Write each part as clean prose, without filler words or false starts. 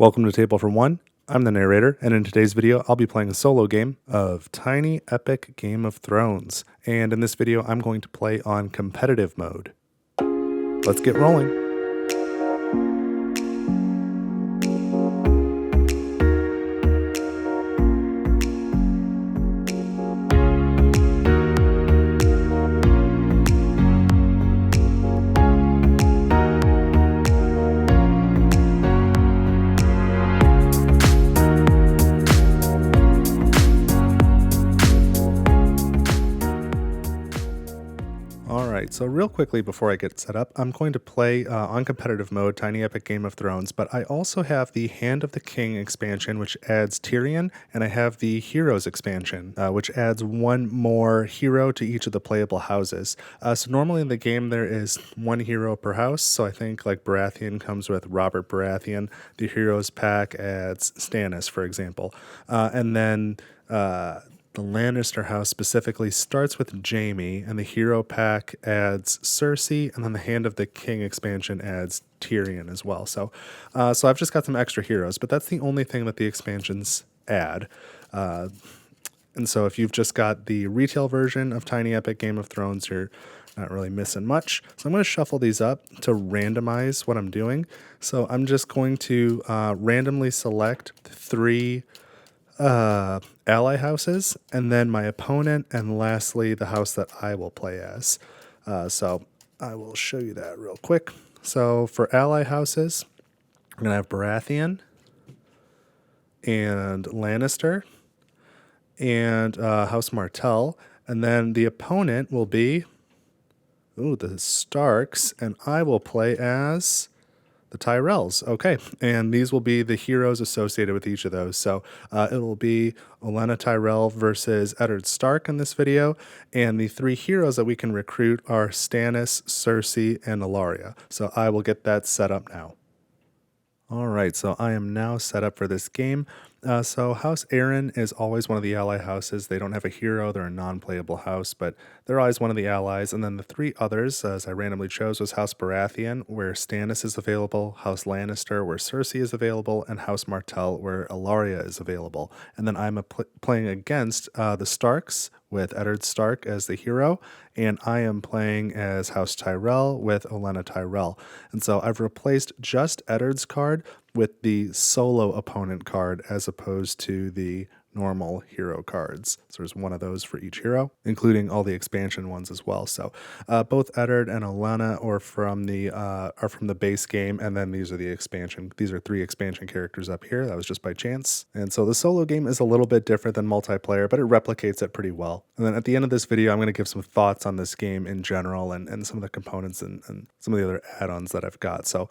Welcome to Table for One. I'm the narrator, and in today's video, I'll be playing a solo game of Tiny Epic Game of Thrones. And in this video, I'm going to play on competitive mode. Let's get rolling. So real quickly before I get set up, I'm going to play on competitive mode, Tiny Epic Game of Thrones, but I also have the Hand of the King expansion, which adds Tyrion, and I have the Heroes expansion, which adds one more hero to each of the playable houses. So normally in the game there is one hero per house, so I think like Baratheon comes with Robert Baratheon, the Heroes pack adds Stannis, for example, and then the Lannister house specifically starts with Jaime, and the hero pack adds Cersei, and then the Hand of the King expansion adds Tyrion as well. So I've just got some extra heroes, but that's the only thing that the expansions add. And so if you've just got the retail version of Tiny Epic Game of Thrones, you're not really missing much. So I'm going to shuffle these up to randomize what I'm doing. So I'm just going to randomly select three ally houses, and then my opponent, and lastly the house that I will play as. So I will show you that real quick. So for ally houses, I'm going to have Baratheon and Lannister and House Martell, and then the opponent will be the Starks, and I will play as the Tyrells. Okay, and these will be the heroes associated with each of those. So it will be Olenna Tyrell versus Ned Stark in this video, and the three heroes that we can recruit are Stannis, Cersei, and Ellaria. So I will get that set up now. All right, so I am now set up for this game. So House Aaron is always one of the ally houses. They don't have a hero, they're a non-playable house, but they're always one of the allies. And then the three others, as I randomly chose, was House Baratheon, where Stannis is available, House Lannister, where Cersei is available, and House Martell, where Ellaria is available. And then I'm playing against the Starks, with Ned Stark as the hero, and I am playing as House Tyrell with Olenna Tyrell. And so I've replaced just Eddard's card with the solo opponent card as opposed to the normal hero cards. So there's one of those for each hero, including all the expansion ones as well. So both Eddard and Olenna are from the base game, and then these are the expansion. These are three expansion characters up here. That was just by chance. And so the solo game is a little bit different than multiplayer, but it replicates it pretty well. And then at the end of this video, I'm going to give some thoughts on this game in general and some of the components and some of the other add-ons that I've got. So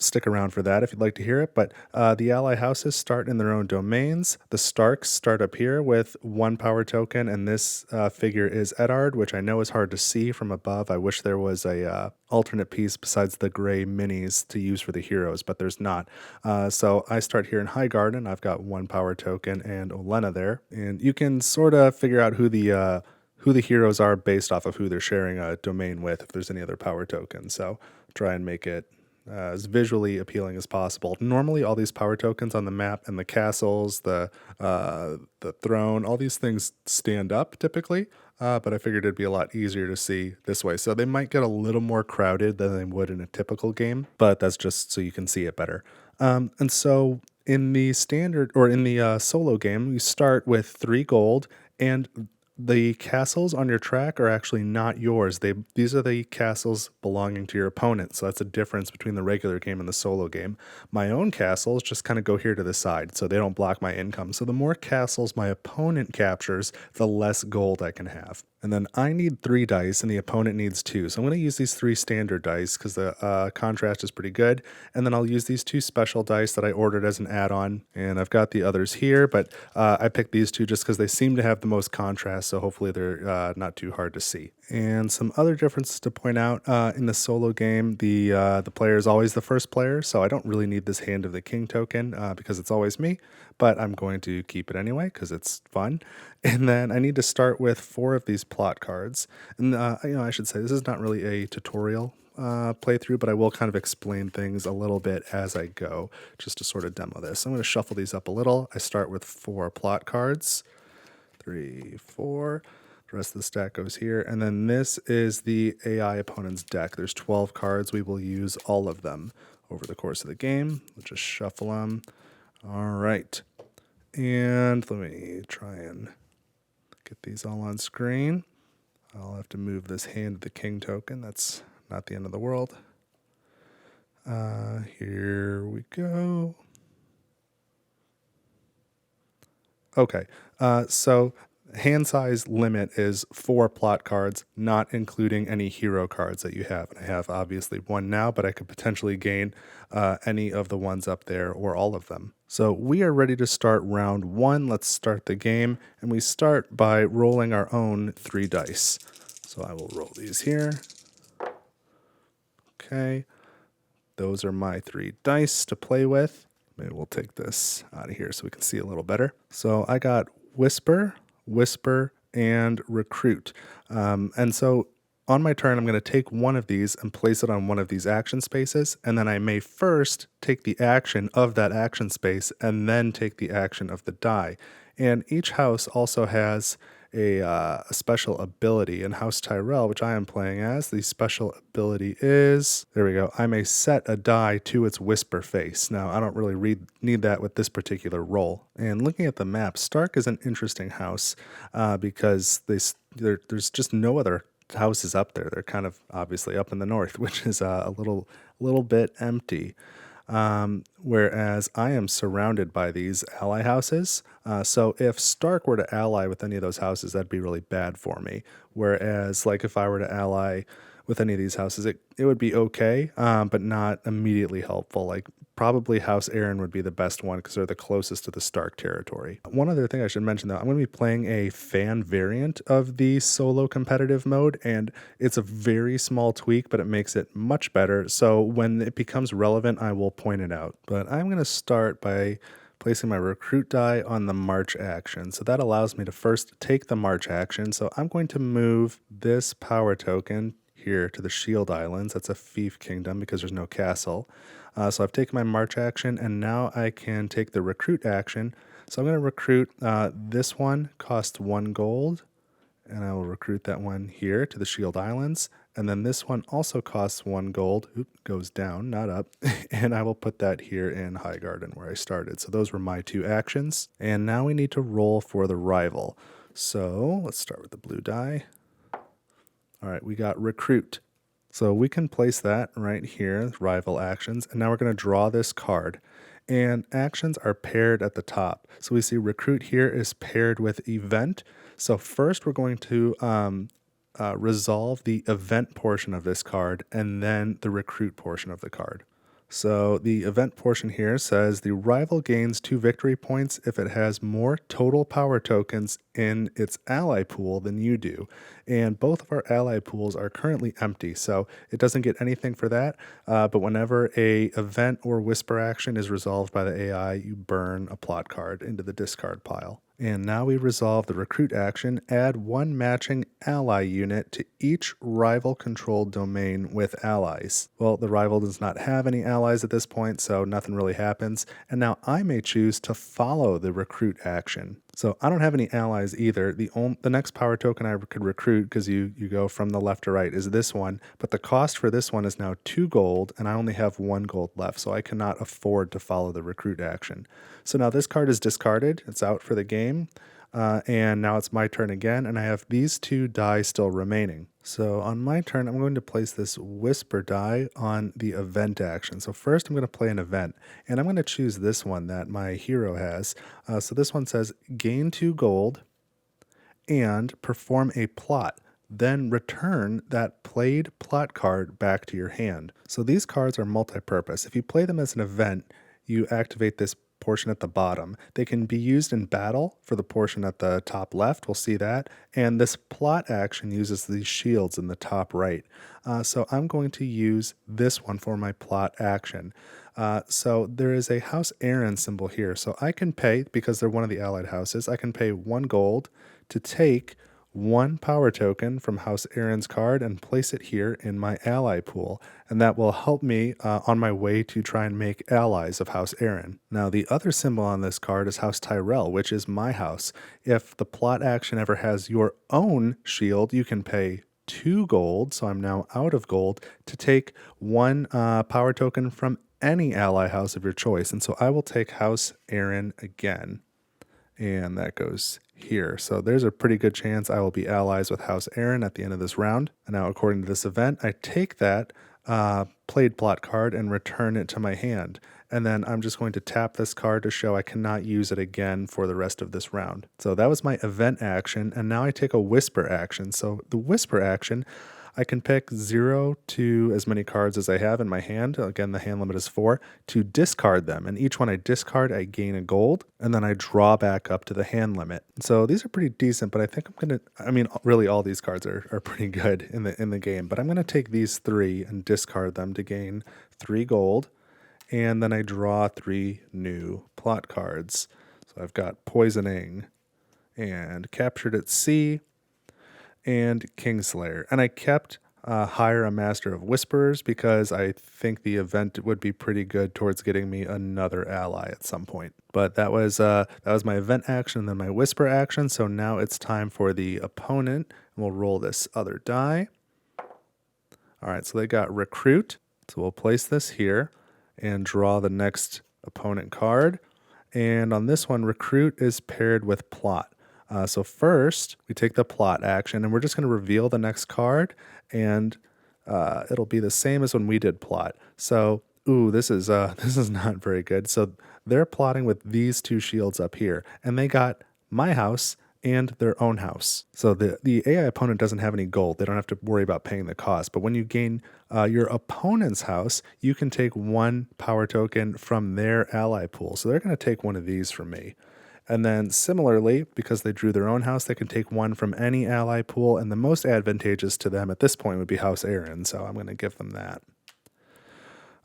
stick around for that if you'd like to hear it. But the ally houses start in their own domains. The Starks start up here with one power token, and this figure is Eddard, which I know is hard to see from above. I wish there was a alternate piece besides the gray minis to use for the heroes, but there's not. So I start here in High Garden. I've got one power token and Olenna there, and you can sort of figure out who the heroes are based off of who they're sharing a domain with, if there's any other power tokens. So try and make it as visually appealing as possible. Normally all these power tokens on the map and the castles, the throne, all these things stand up typically, but I figured it'd be a lot easier to see this way. So they might get a little more crowded than they would in a typical game, but that's just so you can see it better. And so in the standard, or in the solo game, you start with 3 gold, and the castles on your track are actually not yours. These are the castles belonging to your opponent, so that's a difference between the regular game and the solo game. My own castles just kind of go here to the side, so they don't block my income. So the more castles my opponent captures, the less gold I can have. And then I need 3 dice, and the opponent needs 2. So I'm going to use these 3 standard dice because the contrast is pretty good. And then I'll use these 2 special dice that I ordered as an add-on. And I've got the others here, but I picked these 2 just because they seem to have the most contrast, so hopefully they're not too hard to see. And some other differences to point out in the solo game, the player is always the first player, so I don't really need this Hand of the King token because it's always me, but I'm going to keep it anyway because it's fun. And then I need to start with 4 of these plot cards. And I should say this is not really a tutorial playthrough, but I will kind of explain things a little bit as I go just to sort of demo this. I'm going to shuffle these up a little. I start with 4 plot cards. 3, 4. The rest of the stack goes here. And then this is the AI opponent's deck. There's 12 cards. We will use all of them over the course of the game. We'll just shuffle them. All right. And let me try and get these all on screen. I'll have to move this Hand of the King token. That's not the end of the world. Here we go. Okay, so hand size limit is 4 plot cards, not including any hero cards that you have. And I have obviously 1 now, but I could potentially gain any of the ones up there or all of them. So we are ready to start round 1. Let's start the game. And we start by rolling our own 3 dice. So I will roll these here. Okay, those are my 3 dice to play with. Maybe we'll take this out of here so we can see a little better. So I got Whisper, Whisper, and Recruit. And so on my turn, I'm going to take one of these and place it on one of these action spaces. And then I may first take the action of that action space and then take the action of the die. And each house also has a special ability. In House Tyrell, which I am playing as, the special ability is, there we go, I may set a die to its Whisper face. Now, I don't really need that with this particular roll. And looking at the map, Stark is an interesting house because there's just no other houses up there. They're kind of obviously up in the north, which is a little bit empty. Whereas I am surrounded by these ally houses. So if Stark were to ally with any of those houses, that'd be really bad for me. Whereas, like, if I were to ally with any of these houses, it would be okay, but not immediately helpful. Like, probably House Aaron would be the best one because they're the closest to the Stark territory. One other thing I should mention, though, I'm going to be playing a fan variant of the solo competitive mode, and it's a very small tweak, but it makes it much better. So when it becomes relevant, I will point it out. But I'm going to start by placing my Recruit die on the March action. So that allows me to first take the March action. So I'm going to move this power token here to the Shield Islands. That's a fief kingdom because there's no castle. So I've taken my March action, and now I can take the Recruit action. So I'm going to recruit this one, costs 1 gold, and I will recruit that one here to the Shield Islands. And then this one also costs 1 gold. Oop, goes down, not up. And I will put that here in High Garden where I started. So those were my 2 actions. And now we need to roll for the rival. So let's start with the blue die. All right, we got Recruit. So we can place that right here, rival actions, and now we're going to draw this card. And actions are paired at the top. So we see Recruit here is paired with Event. So first we're going to resolve the event portion of this card and then the Recruit portion of the card. So the event portion here says the rival gains 2 victory points if it has more total power tokens in its ally pool than you do. And both of our ally pools are currently empty, so it doesn't get anything for that. But whenever a event or whisper action is resolved by the AI, you burn a plot card into the discard pile. And now we resolve the Recruit action, add 1 matching ally unit to each rival-controlled domain with allies. Well, the rival does not have any allies at this point, so nothing really happens. And now I may choose to follow the Recruit action. So I don't have any allies either. The next power token I could recruit, because you go from the left to right, is this one. But the cost for this one is now 2 gold, and I only have 1 gold left, so I cannot afford to follow the Recruit action. So now this card is discarded. It's out for the game. And now it's my turn again, and I have these 2 die still remaining. So on my turn, I'm going to place this Whisper die on the event action. So first I'm going to play an event, and I'm going to choose this one that my hero has. So this one says, gain 2 gold and perform a plot. Then return that played plot card back to your hand. So these cards are multi-purpose. If you play them as an event, you activate this portion at the bottom. They can be used in battle for the portion at the top left. We'll see that. And this plot action uses these shields in the top right. So I'm going to use this one for my plot action. So there is a House Aaron symbol here. So I can pay, because they're one of the allied houses, I can pay 1 gold to take 1 power token from House Aaron's card and place it here in my ally pool. And that will help me on my way to try and make allies of House Aaron. Now, the other symbol on this card is House Tyrell, which is my house. If the plot action ever has your own shield, you can pay 2 gold, so I'm now out of gold, to take 1 power token from any ally house of your choice. And so I will take House Aaron again. And that goes here. So there's a pretty good chance I will be allies with House Aaron at the end of this round. And now, according to this event, I take that played plot card and return it to my hand. And then I'm just going to tap this card to show I cannot use it again for the rest of this round. So that was my event action. And now I take a whisper action. So the whisper action, I can pick 0 to as many cards as I have in my hand. Again, the hand limit is 4, to discard them. And each one I discard, I gain a gold, and then I draw back up to the hand limit. So these are pretty decent, but I think really all these cards are pretty good in the game. But I'm going to take these 3 and discard them to gain 3 gold. And then I draw 3 new plot cards. So I've got Poisoning and Captured at Sea and Kingslayer. And I kept Hire a Master of Whisperers because I think the event would be pretty good towards getting me another ally at some point. But that was my event action and then my whisper action. So now it's time for the opponent. And we'll roll this other die. All right, so they got Recruit. So we'll place this here and draw the next opponent card. And on this one, Recruit is paired with Plot. So first, we take the plot action, and we're just going to reveal the next card, and it'll be the same as when we did plot. So, this is not very good. So they're plotting with these 2 shields up here, and they got my house and their own house. So the AI opponent doesn't have any gold. They don't have to worry about paying the cost. But when you gain your opponent's house, you can take 1 power token from their ally pool. So they're going to take one of these from me. And then similarly, because they drew their own house, they can take 1 from any ally pool, and the most advantageous to them at this point would be House Aaron, so I'm going to give them that.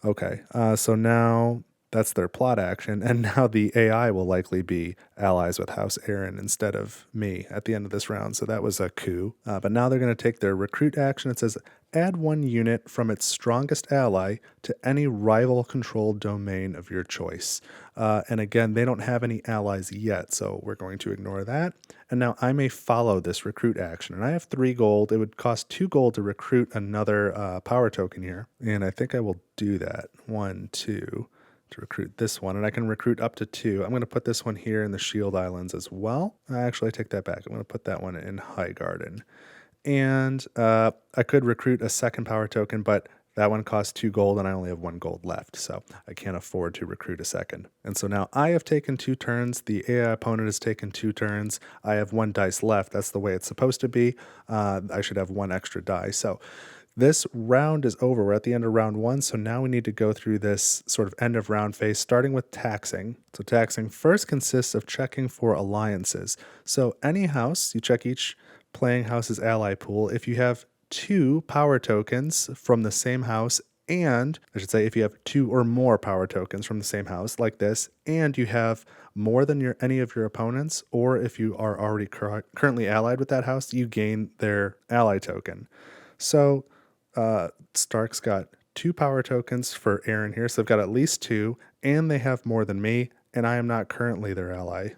Okay, so now that's their plot action, and now the AI will likely be allies with House Aaron instead of me at the end of this round, so that was a coup. But now they're going to take their recruit action. It says, add 1 unit from its strongest ally to any rival-controlled domain of your choice. And again, they don't have any allies yet, so we're going to ignore that. And now I may follow this recruit action. And I have 3 gold. It would cost 2 gold to recruit another power token here. And I think I will do that. 1, 2... to recruit this one, and I can recruit up to 2. I'm going to put this one here in the Shield Islands as well. Actually, I take that back. I'm going to put that one in Highgarden. And I could recruit a second power token, but that one costs 2 gold, and I only have 1 gold left, so I can't afford to recruit a second. And so now I have taken 2 turns. The AI opponent has taken 2 turns. I have 1 dice left. That's the way it's supposed to be. I should have 1 extra die. So this round is over. We're at the end of round 1, so now we need to go through this sort of end of round phase, starting with taxing. So taxing first consists of checking for alliances. So any house, you check each playing house's ally pool. If you have 2 power tokens from the same house, and I should say if you have 2 or more power tokens from the same house, like this, and you have more than any of your opponents, or if you are already currently allied with that house, you gain their ally token. So Stark's got 2 power tokens for Aaron here, so they've got at least 2, and they have more than me, and I am not currently their ally.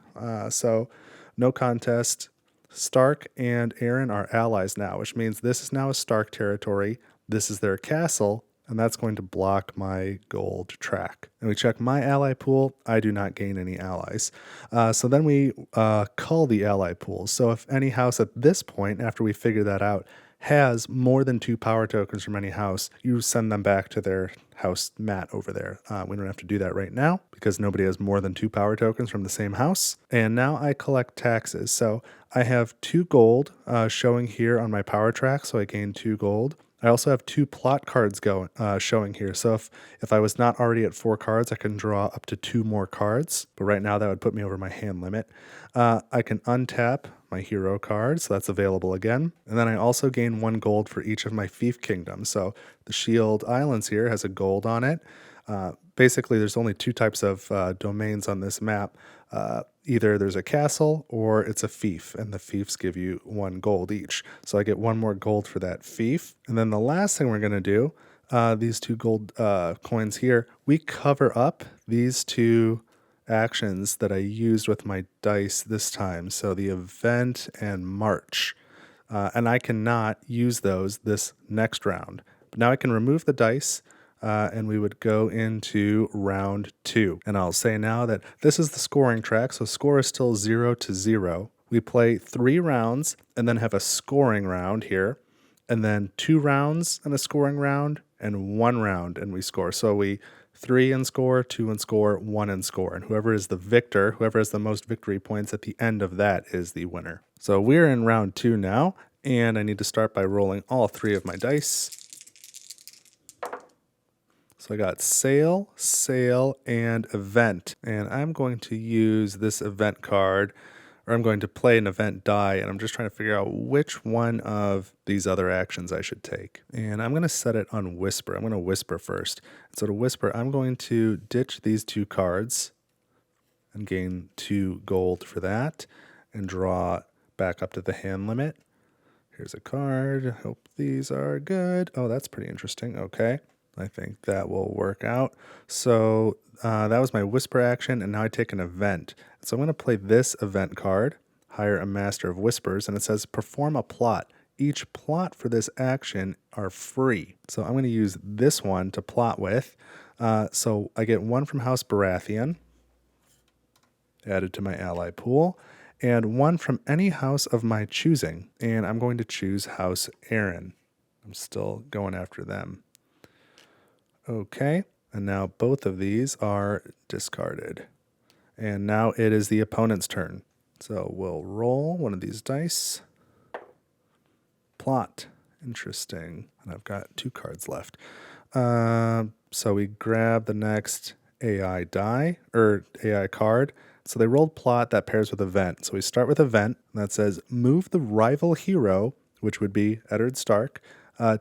So no contest. Stark and Aaron are allies now, which means this is now a Stark territory. This is their castle, and that's going to block my gold track. And we check my ally pool. I do not gain any allies. So then we cull the ally pools. So if any house at this point, after we figure that out, has more than 2 power tokens from any house, you send them back to their house mat over there. We don't have to do that right now because nobody has more than 2 power tokens from the same house. And now I collect taxes. So I have 2 gold showing here on my power track, so I gain 2 gold. I also have 2 plot cards showing here. So if I was not already at 4 cards, I can draw up to 2 more cards. But right now that would put me over my hand limit. I can untap my hero card, so that's available again. And then I also gain 1 gold for each of my fief kingdoms. So the Shield Islands here has a gold on it. Basically, there's only 2 types of domains on this map. Either there's a castle or it's a fief, and the fiefs give you 1 gold each. So I get 1 more gold for that fief. And then the last thing we're going to do, these 2 gold coins here, we cover up these 2 actions that I used with my dice this time. So the event and march. And I cannot use those this next round. But now I can remove the dice. And we would go into round 2. And I'll say now that this is the scoring track, so score is still 0-0. We play 3 rounds and then have a scoring round here, and then 2 rounds and a scoring round, and 1 round and we score. So we 3 and score, 2 and score, 1 and score. And whoever is the victor, whoever has the most victory points at the end of that is the winner. So we're in round 2 now, and I need to start by rolling all 3 of my dice. So I got sail, sail, and event. And I'm going to use this event card, or I'm going to play an event die, and I'm just trying to figure out which one of these other actions I should take. And I'm going to set it on whisper. I'm going to whisper first. So to whisper, I'm going to ditch these 2 cards and gain 2 gold for that, and draw back up to the hand limit. Here's a card. Hope these are good. Oh, that's pretty interesting. Okay. I think that will work out. So that was my whisper action, and now I take an event. So I'm going to play this event card, hire a master of whispers, and it says perform a plot. Each plot for this action are free. So I'm going to use this one to plot with. So I get 1 from House Baratheon, added to my ally pool, and 1 from any house of my choosing. And I'm going to choose House Aaron. I'm still going after them. Okay, and now both of these are discarded. And now it is the opponent's turn. So we'll roll one of these dice. Plot. Interesting. And I've got 2 cards left. So we grab the next AI die, or AI card. So they rolled plot that pairs with event. So we start with event, and that says move the rival hero, which would be Ned Stark,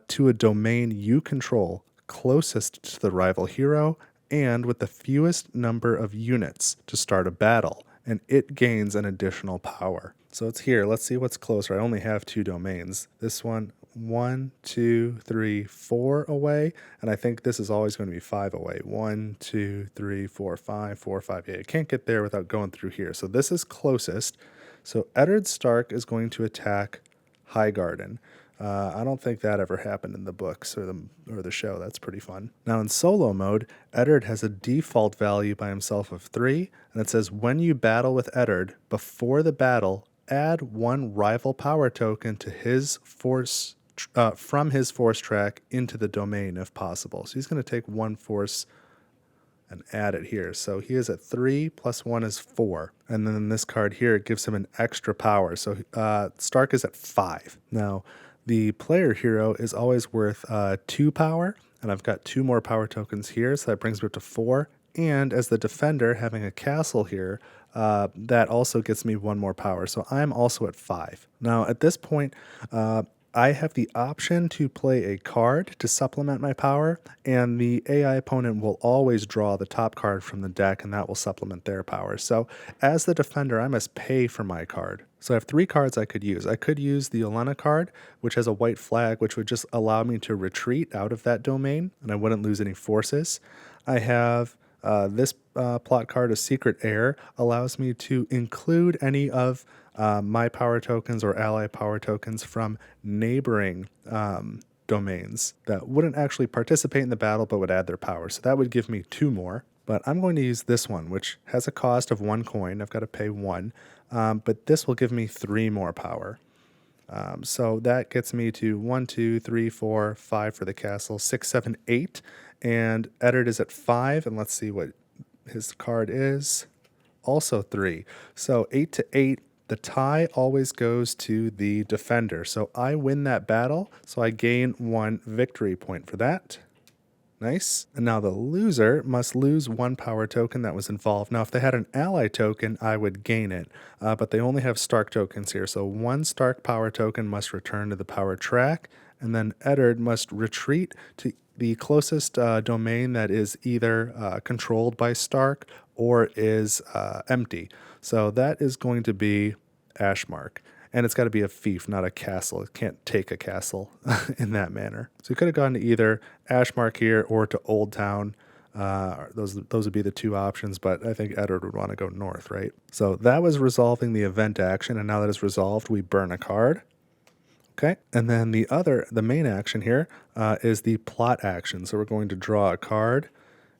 to a domain you control, closest to the rival hero and with the fewest number of units to start a battle, and it gains an additional power. So it's here. Let's see what's closer. I only have 2 domains. This one, 1, 2, 3, 4 away, and I think this is always going to be 5 away. 1, 2, 3, 4, 5, 4, 5. Yeah, you can't get there without going through here. So this is closest. So Ned Stark is going to attack Highgarden. I don't think that ever happened in the books or the show. That's pretty fun. Now in solo mode, Eddard has a default value by himself of 3, and it says when you battle with Eddard, before the battle, add 1 rival power token to his force from his force track into the domain if possible. So he's going to take 1 force and add it here. So he is at 3 plus 1 is 4. And then this card here, it gives him an extra power. So Stark is at 5. Now, the player hero is always worth 2 power, and I've got 2 more power tokens here, so that brings me up to 4. And as the defender, having a castle here, that also gets me 1 more power, so I'm also at 5. Now, at this point, I have the option to play a card to supplement my power, and the AI opponent will always draw the top card from the deck, and that will supplement their power. So as the defender, I must pay for my card. So I have 3 cards I could use. I could use the Olenna card, which has a white flag, which would just allow me to retreat out of that domain, and I wouldn't lose any forces. I have this plot card, a Secret Heir, allows me to include any of my power tokens or ally power tokens from neighboring domains that wouldn't actually participate in the battle but would add their power. So that would give me 2 more. But I'm going to use this one, which has a cost of 1 coin. I've got to pay 1. But this will give me 3 more power. So that gets me to 1, 2, 3, 4, 5 for the castle, 6, 7, 8. And Eddard is at 5. And let's see what his card is. Also 3. So 8 to 8 the tie always goes to the defender. So I win that battle, so I gain 1 victory point for that. Nice. And now the loser must lose 1 power token that was involved. Now, if they had an ally token, I would gain it, but they only have Stark tokens here. So 1 Stark power token must return to the power track, and then Eddard must retreat to the closest domain that is either controlled by Stark or is empty. So that is going to be Ashmark. And it's got to be a fief, not a castle. It can't take a castle in that manner. So we could have gone to either Ashmark here or to Old Town. Those would be the 2 options, but I think Eddard would want to go north, right? So that was resolving the event action, and now that it's resolved, we burn a card. Okay, and then the main action here is the plot action. So we're going to draw a card,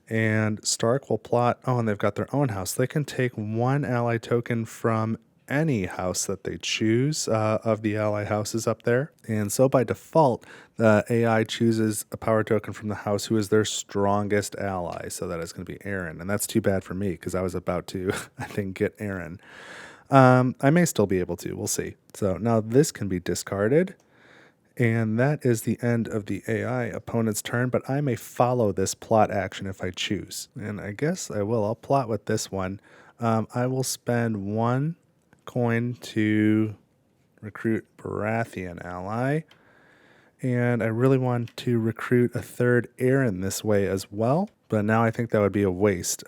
and Stark will plot. Oh, and they've got their own house. They can take 1 ally token from any house that they choose of the ally houses up there. And so by default, the AI chooses a power token from the house who is their strongest ally. So that is going to be Aaron. And that's too bad for me because I was about to, I think, get Aaron. I may still be able to. We'll see. So now this can be discarded. And that is the end of the AI opponent's turn, but I may follow this plot action if I choose. And I guess I will. I'll plot with this one. I will spend 1 coin to recruit Baratheon ally, and I really want to recruit a 3rd Aaron this way as well, but now I think that would be a waste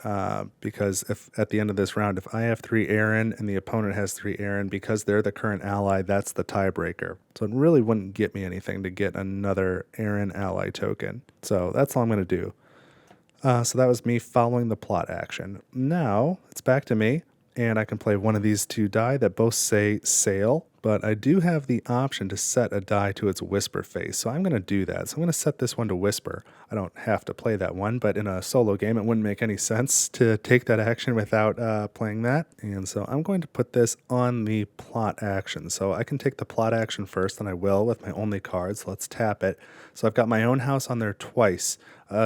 because if at the end of this round, if I have 3 Aaron and the opponent has 3 Aaron, because they're the current ally, that's the tiebreaker. So it really wouldn't get me anything to get another Aaron ally token. So that's all I'm going to do. So that was me following the plot action. Now it's back to me. And I can play one of these 2 die that both say sail, but I do have the option to set a die to its whisper face. So I'm going to do that. So I'm going to set this one to whisper. I don't have to play that one, but in a solo game, it wouldn't make any sense to take that action without playing that. And so I'm going to put this on the plot action. So I can take the plot action first, and I will with my only card. So let's tap it. So I've got my own house on there twice.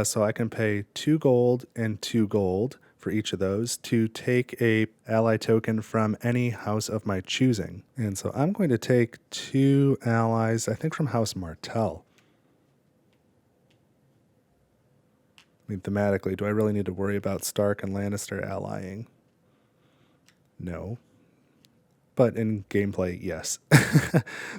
So I can pay 2 gold and 2 gold for each of those to take a ally token from any house of my choosing. And so I'm going to take 2 allies, I think from House Martell. I mean, thematically, do I really need to worry about Stark and Lannister allying? No. But in gameplay, yes.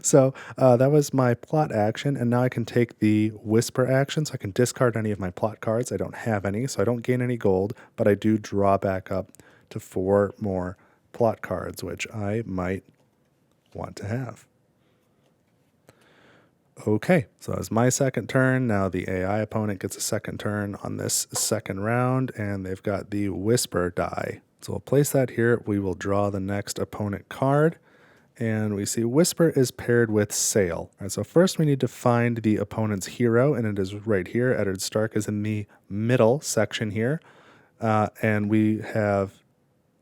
So that was my plot action, and now I can take the whisper action, so I can discard any of my plot cards. I don't have any, so I don't gain any gold, but I do draw back up to 4 more plot cards, which I might want to have. Okay, so that's my second turn. Now the AI opponent gets a second turn on this second round, and they've got the whisper die. So we'll place that here. We will draw the next opponent card, and we see Whisper is paired with Sail. All right, so first we need to find the opponent's hero, and it is right here. Eddard Stark is in the middle section here, and we have,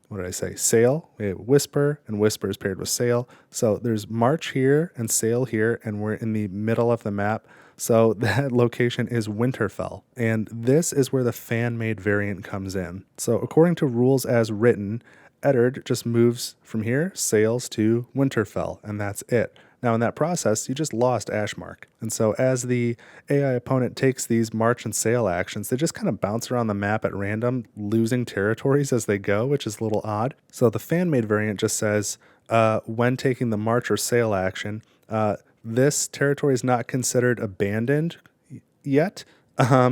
what did I say, Sail. We have Whisper, and Whisper is paired with Sail. So there's March here and Sail here, and we're in the middle of the map. So that location is Winterfell, and this is where the fan-made variant comes in. So according to rules as written, Eddard just moves from here, sails to Winterfell, and that's it. Now in that process, you just lost Ashmark. And so as the AI opponent takes these march and sail actions, they just kind of bounce around the map at random, losing territories as they go, which is a little odd. So the fan-made variant just says, when taking the march or sail action, this territory is not considered abandoned yet.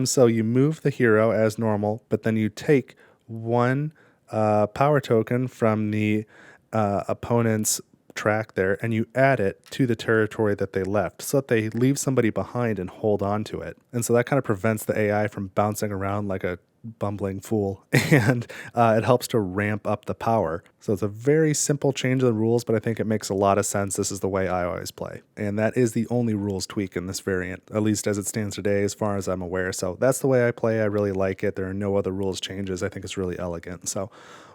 So you move the hero as normal, but then you take 1 power token from the opponent's track there, and you add it to the territory that they left so that they leave somebody behind and hold on to it. And so that kind of prevents the AI from bouncing around like a bumbling fool, and it helps to ramp up the power. So it's a very simple change of the rules, but I think it makes a lot of sense. This is the way I always play, and that is the only rules tweak in this variant, at least as it stands today, as far as I'm aware. So that's the way I play. I really like it. There are no other rules changes. I think it's really elegant. So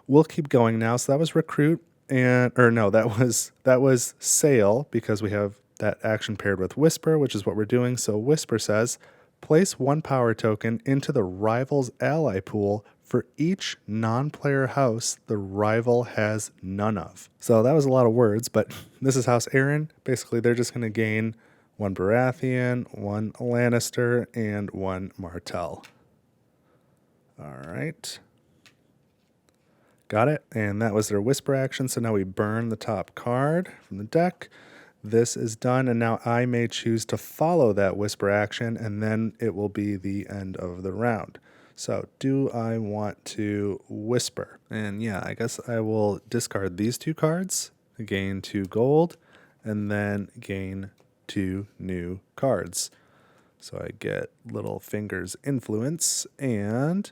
we'll keep going now. So that was recruit, that was sail, because we have that action paired with whisper, which is what we're doing. So whisper says, place 1 power token into the rival's ally pool for each non-player house the rival has none of. So that was a lot of words, but this is House Aaron. Basically, they're just going to gain 1 Baratheon, 1 Lannister, and 1 Martell. All right. Got it. And that was their whisper action. So now we burn the top card from the deck. This is done, and now I may choose to follow that whisper action, and then it will be the end of the round. So do I want to whisper? And yeah, I guess I will discard these 2 cards, gain 2 gold, and then gain 2 new cards. So I get Little Finger's Influence and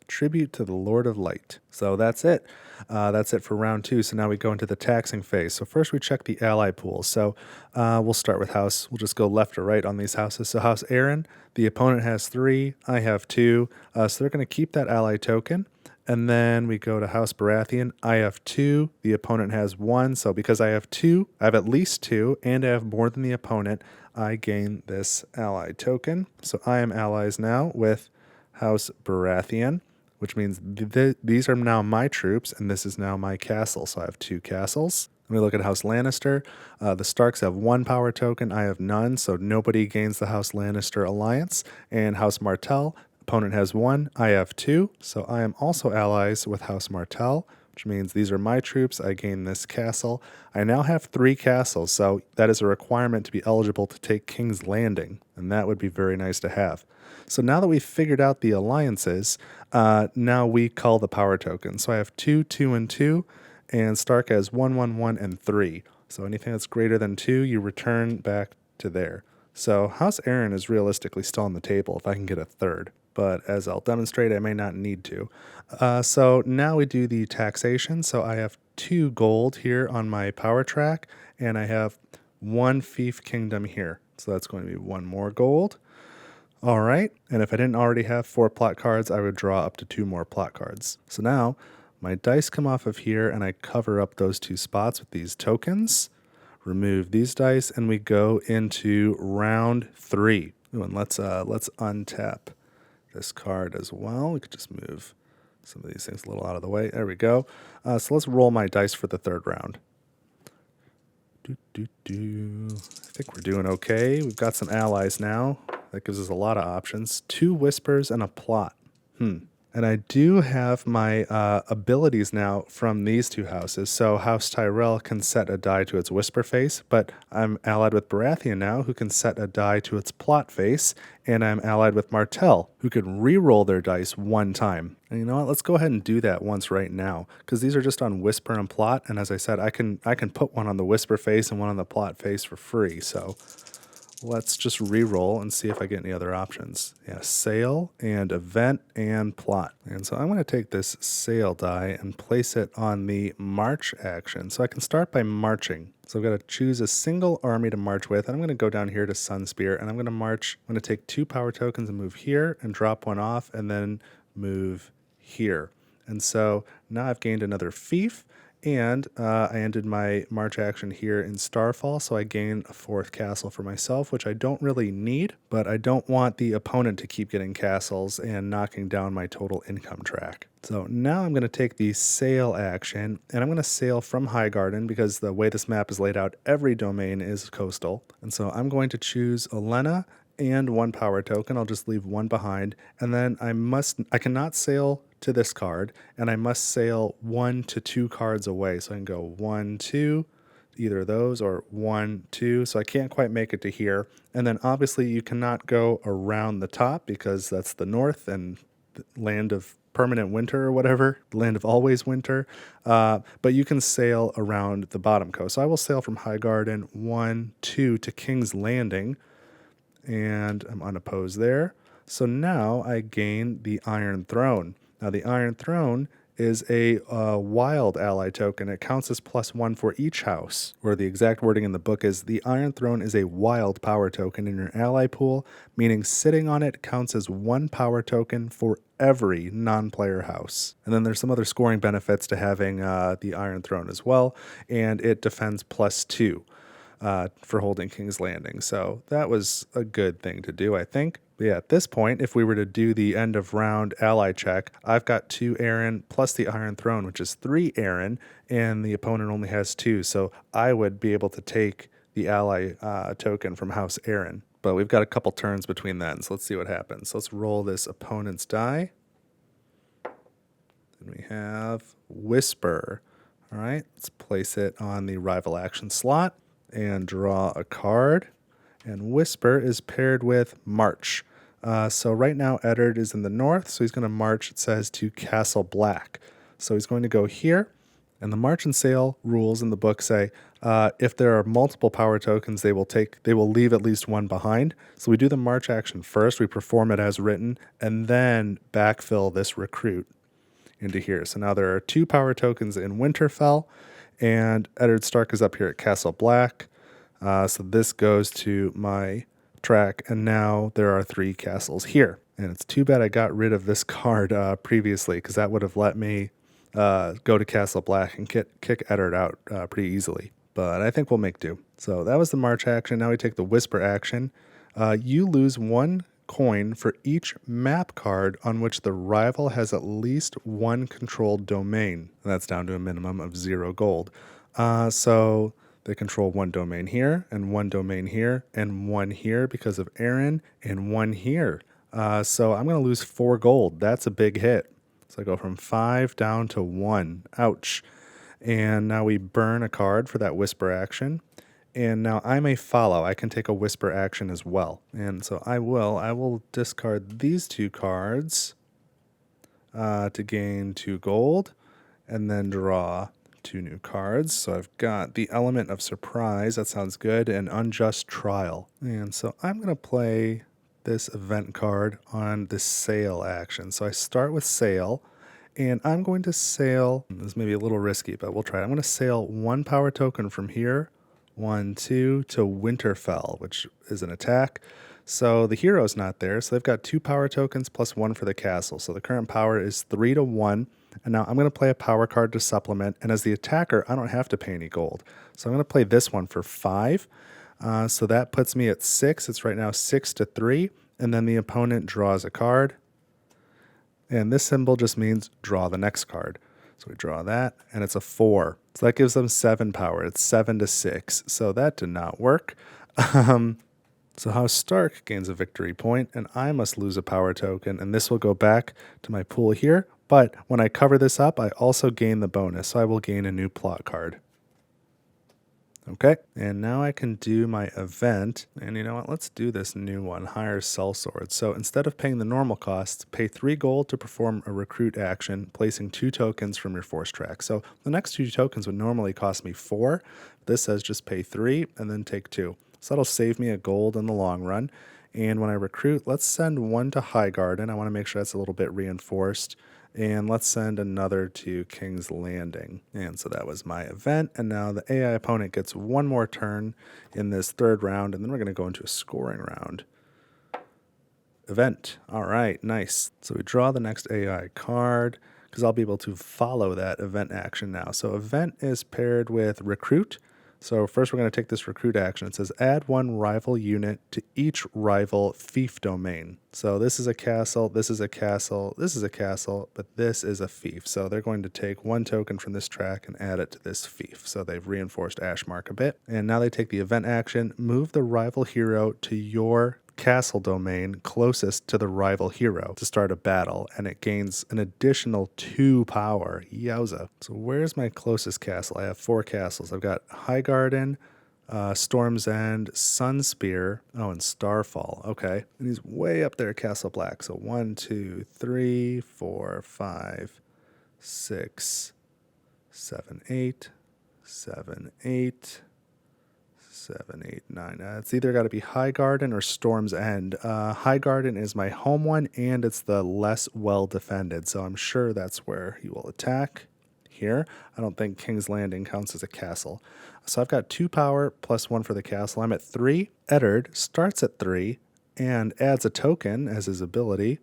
Tribute to the Lord of Light. So that's it. That's it for round 2. So now we go into the taxing phase. So first we check the ally pool. So we'll start with house. We'll just go left or right on these houses. So House Aaron, the opponent has 3. I have 2. So they're going to keep that ally token. And then we go to House Baratheon. I have 2. The opponent has 1. So because I have 2, I have at least 2, and I have more than the opponent, I gain this ally token. So I am allies now with House Baratheon, which means these are now my troops, and this is now my castle. So I have 2 castles. Let me look at House Lannister. The Starks have 1 power token. I have none, so nobody gains the House Lannister alliance. And House Martell, opponent has 1. I have 2, so I am also allies with House Martell, which means these are my troops. I gain this castle. I now have 3 castles, so that is a requirement to be eligible to take King's Landing, and that would be very nice to have. So now that we've figured out the alliances, now we call the power token. So I have 2, 2, and 2, and Stark has 1, 1, 1, and 3. So anything that's greater than 2, you return back to there. So House Aaron is realistically still on the table if I can get a 3rd. But as I'll demonstrate, I may not need to. So now we do the taxation. So I have 2 gold here on my power track, and I have 1 fief kingdom here. So that's going to be 1 more gold. All right, and if I didn't already have 4 plot cards, I would draw up to 2 more plot cards. So now my dice come off of here, and I cover up those 2 spots with these tokens, remove these dice, and we go into round 3. Ooh, and let's untap this card as well. We could just move some of these things a little out of the way. There we go. So let's roll my dice for the 3rd round. I think we're doing okay. We've got some allies now. That gives us a lot of options. 2 whispers and a plot. And I do have my abilities now from these 2 houses. So House Tyrell can set a die to its whisper face, but I'm allied with Baratheon now, who can set a die to its plot face, and I'm allied with Martell, who can re-roll their dice 1 time. And you know what? Let's go ahead and do that once right now, because these are just on whisper and plot. And as I said, I can put one on the whisper face and one on the plot face for free. So let's just re-roll and see if I get any other options. Yeah, sail and event and plot. And so I'm going to take this sail die and place it on the march action. So I can start by marching. So I've got to choose a single army to march with. And I'm going to go down here to Sunspear, and I'm going to march. I'm going to take 2 power tokens and move here and drop 1 off and then move here. And so now I've gained another fief. And I ended my march action here in Starfall, so I gain a 4th castle for myself, which I don't really need, but I don't want the opponent to keep getting castles and knocking down my total income track. So now I'm going to take the sail action, and I'm going to sail from Highgarden, because the way this map is laid out, every domain is coastal. And so I'm going to choose Olenna and 1 power token. I'll just leave 1 behind, and then I cannot sail to this card, and I must sail 1 to 2 cards away. So I can go 1, 2, either of those, or 1, 2. So I can't quite make it to here. And then obviously you cannot go around the top, because that's the north and the land of permanent winter or whatever, the land of always winter. But you can sail around the bottom coast. So I will sail from Highgarden 1, 2 to King's Landing, and I'm unopposed there. So now I gain the Iron Throne. Now the Iron Throne is a wild ally token. It counts as +1 for each house, or the exact wording in the book is the Iron Throne is a wild power token in your ally pool, meaning sitting on it counts as 1 power token for every non-player house. And then there's some other scoring benefits to having the Iron Throne as well, and it defends +2. For holding King's Landing. So that was a good thing to do, I think. But yeah, at this point, if we were to do the end of round ally check, I've got 2 Aaron plus the Iron Throne, which is 3 Aaron, and the opponent only has 2. So I would be able to take the ally token from House Aaron. But we've got a couple turns between then, so let's see what happens. So let's roll this opponent's die. Then we have Whisper. All right, let's place it on the rival action slot and draw a card. And Whisper is paired with March. So right now Eddard is in the north, so he's going to march, it says, to Castle Black. So he's going to go here, and the march and sail rules in the book say if there are multiple power tokens, they will leave at least one behind. So we do the march action first, we perform it as written, and then backfill this recruit into here. So now there are 2 power tokens in Winterfell, and Eddard Stark is up here at Castle Black. So this goes to my track, and now there are 3 castles here. And it's too bad I got rid of this card previously, because that would have let me go to Castle Black and kick Eddard out pretty easily. But I think we'll make do. So that was the march action. Now we take the whisper action. You lose 1 coin for each map card on which the rival has at least 1 controlled domain. And that's down to a minimum of 0 gold. So they control 1 domain here, and 1 domain here, and 1 here because of Aaron, and 1 here. So I'm going to lose 4 gold. That's a big hit. So I go from 5 down to 1. Ouch. And now we burn a card for that whisper action. And now I may follow. I can take a whisper action as well. And so I will discard these 2 cards to gain 2 gold, and then draw 2 new cards. So I've got the element of surprise, that sounds good, and unjust trial. And so I'm going to play this event card on the sail action. So I start with sail, and I'm going to sail, this may be a little risky, but we'll try it. I'm going to sail 1 power token from here, 1, 2, to Winterfell, which is an attack. So the hero's not there, so they've got 2 power tokens plus 1 for the castle. So the current power is 3 to 1. And now I'm going to play a power card to supplement. And as the attacker, I don't have to pay any gold. So I'm going to play this one for 5. So that puts me at 6. It's right now 6 to 3. And then the opponent draws a card. And this symbol just means draw the next card. So we draw that, and it's a 4. So that gives them 7 power. It's 7 to 6. So that did not work. So House Stark gains a victory point, and I must lose a power token, and this will go back to my pool here. But when I cover this up, I also gain the bonus, so I will gain a new plot card. Okay, and now I can do my event, and you know what, let's do this new one, Hire Sellsword. So instead of paying the normal costs, pay 3 gold to perform a recruit action, placing 2 tokens from your force track. So the next 2 tokens would normally cost me 4. This says just pay 3 and then take 2. So that'll save me a gold in the long run. And when I recruit, let's send 1 to Highgarden. I want to make sure that's a little bit reinforced. And let's send another to King's Landing. And so that was my event. And now the AI opponent gets 1 more turn in this 3rd round, and then we're going to go into a scoring round. Event. All right, nice. So we draw the next AI card, because I'll be able to follow that event action now. So event is paired with recruit. So first we're going to take this recruit action. It says add 1 rival unit to each rival fief domain. So this is a castle, this is a castle, this is a castle, but this is a fief. So they're going to take 1 token from this track and add it to this fief. So they've reinforced Ashmark a bit. And now they take the event action, move the rival hero to your castle domain closest to the rival hero to start a battle, and it gains an additional 2 power. Yowza. So where's my closest castle? I have 4 castles. I've got Highgarden, Storm's End, Sunspear, and Starfall. Okay. And he's way up there at Castle Black. So 1, 2, 3, 4, 5, 6, 7, 8, 7, 8. 7, 8, 9. It's either got to be Highgarden or Storm's End. Highgarden is my home one, and it's the less well defended, so I'm sure that's where he will attack. Here, I don't think King's Landing counts as a castle. So I've got 2 power plus 1 for the castle. I'm at 3. Eddard starts at 3 and adds a token as his ability.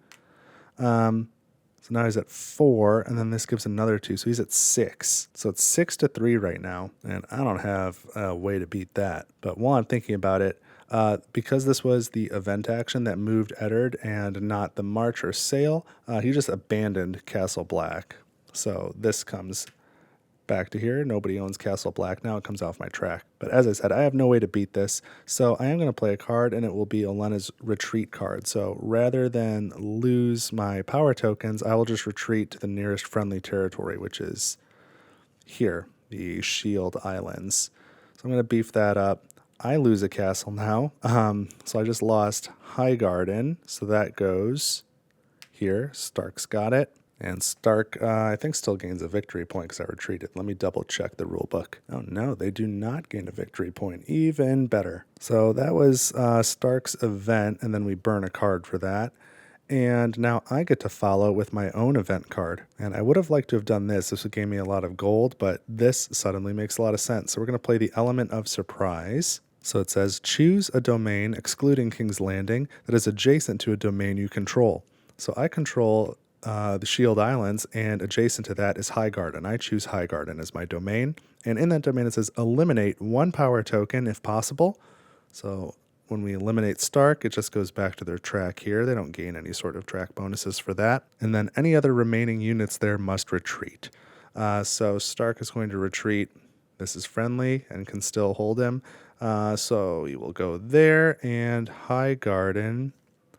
So now he's at 4, and then this gives another 2, so he's at 6. So it's 6 to 3 right now, and I don't have a way to beat that. But while I'm thinking about it, Because this was the event action that moved Eddard and not the march or sail, he just abandoned Castle Black. So this comes back to here. Nobody owns Castle Black now. It comes off my track. But as I said, I have no way to beat this. So I am going to play a card, and it will be Olenna's retreat card. So rather than lose my power tokens, I will just retreat to the nearest friendly territory, which is here, the Shield Islands. So I'm going to beef that up. I lose a castle now. So I just lost Highgarden. So that goes here. Stark's got it. And Stark, I think, still gains a victory point because I retreated. Let me double check the rule book. Oh, no, they do not gain a victory point. Even better. So that was Stark's event, and then we burn a card for that. And now I get to follow with my own event card. And I would have liked to have done this. This would give me a lot of gold, but this suddenly makes a lot of sense. So we're going to play the element of surprise. So it says, choose a domain, excluding King's Landing, that is adjacent to a domain you control. So I control the Shield Islands, and adjacent to that is Highgarden. I choose Highgarden as my domain. And in that domain, it says eliminate one power token if possible. So when we eliminate Stark, it just goes back to their track here. They don't gain any sort of track bonuses for that. And then any other remaining units there must retreat. So Stark is going to retreat. This is friendly and can still hold him. So you will go there, and Highgarden,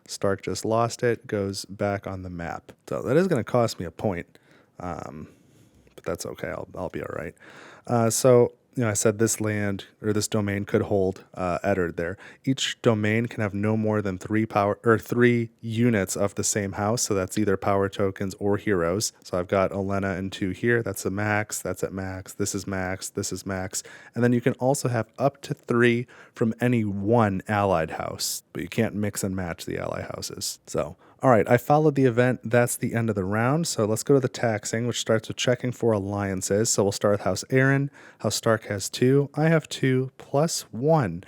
Stark just lost it, goes back on the map. So that is going to cost me a point, but that's okay. I'll be all right. So I said this land or this domain could hold Eddard there. Each domain can have no more than 3 units of the same house. So that's either power tokens or heroes. So I've got Olenna and 2 here. That's a max. That's at max. This is max. This is max. And then you can also have up to 3 from any one allied house, but you can't mix and match the ally houses. So, all right, I followed the event. That's the end of the round. So let's go to the taxing, which starts with checking for alliances. So we'll start with House Aaron. House Stark has 2. I have 2 plus 1.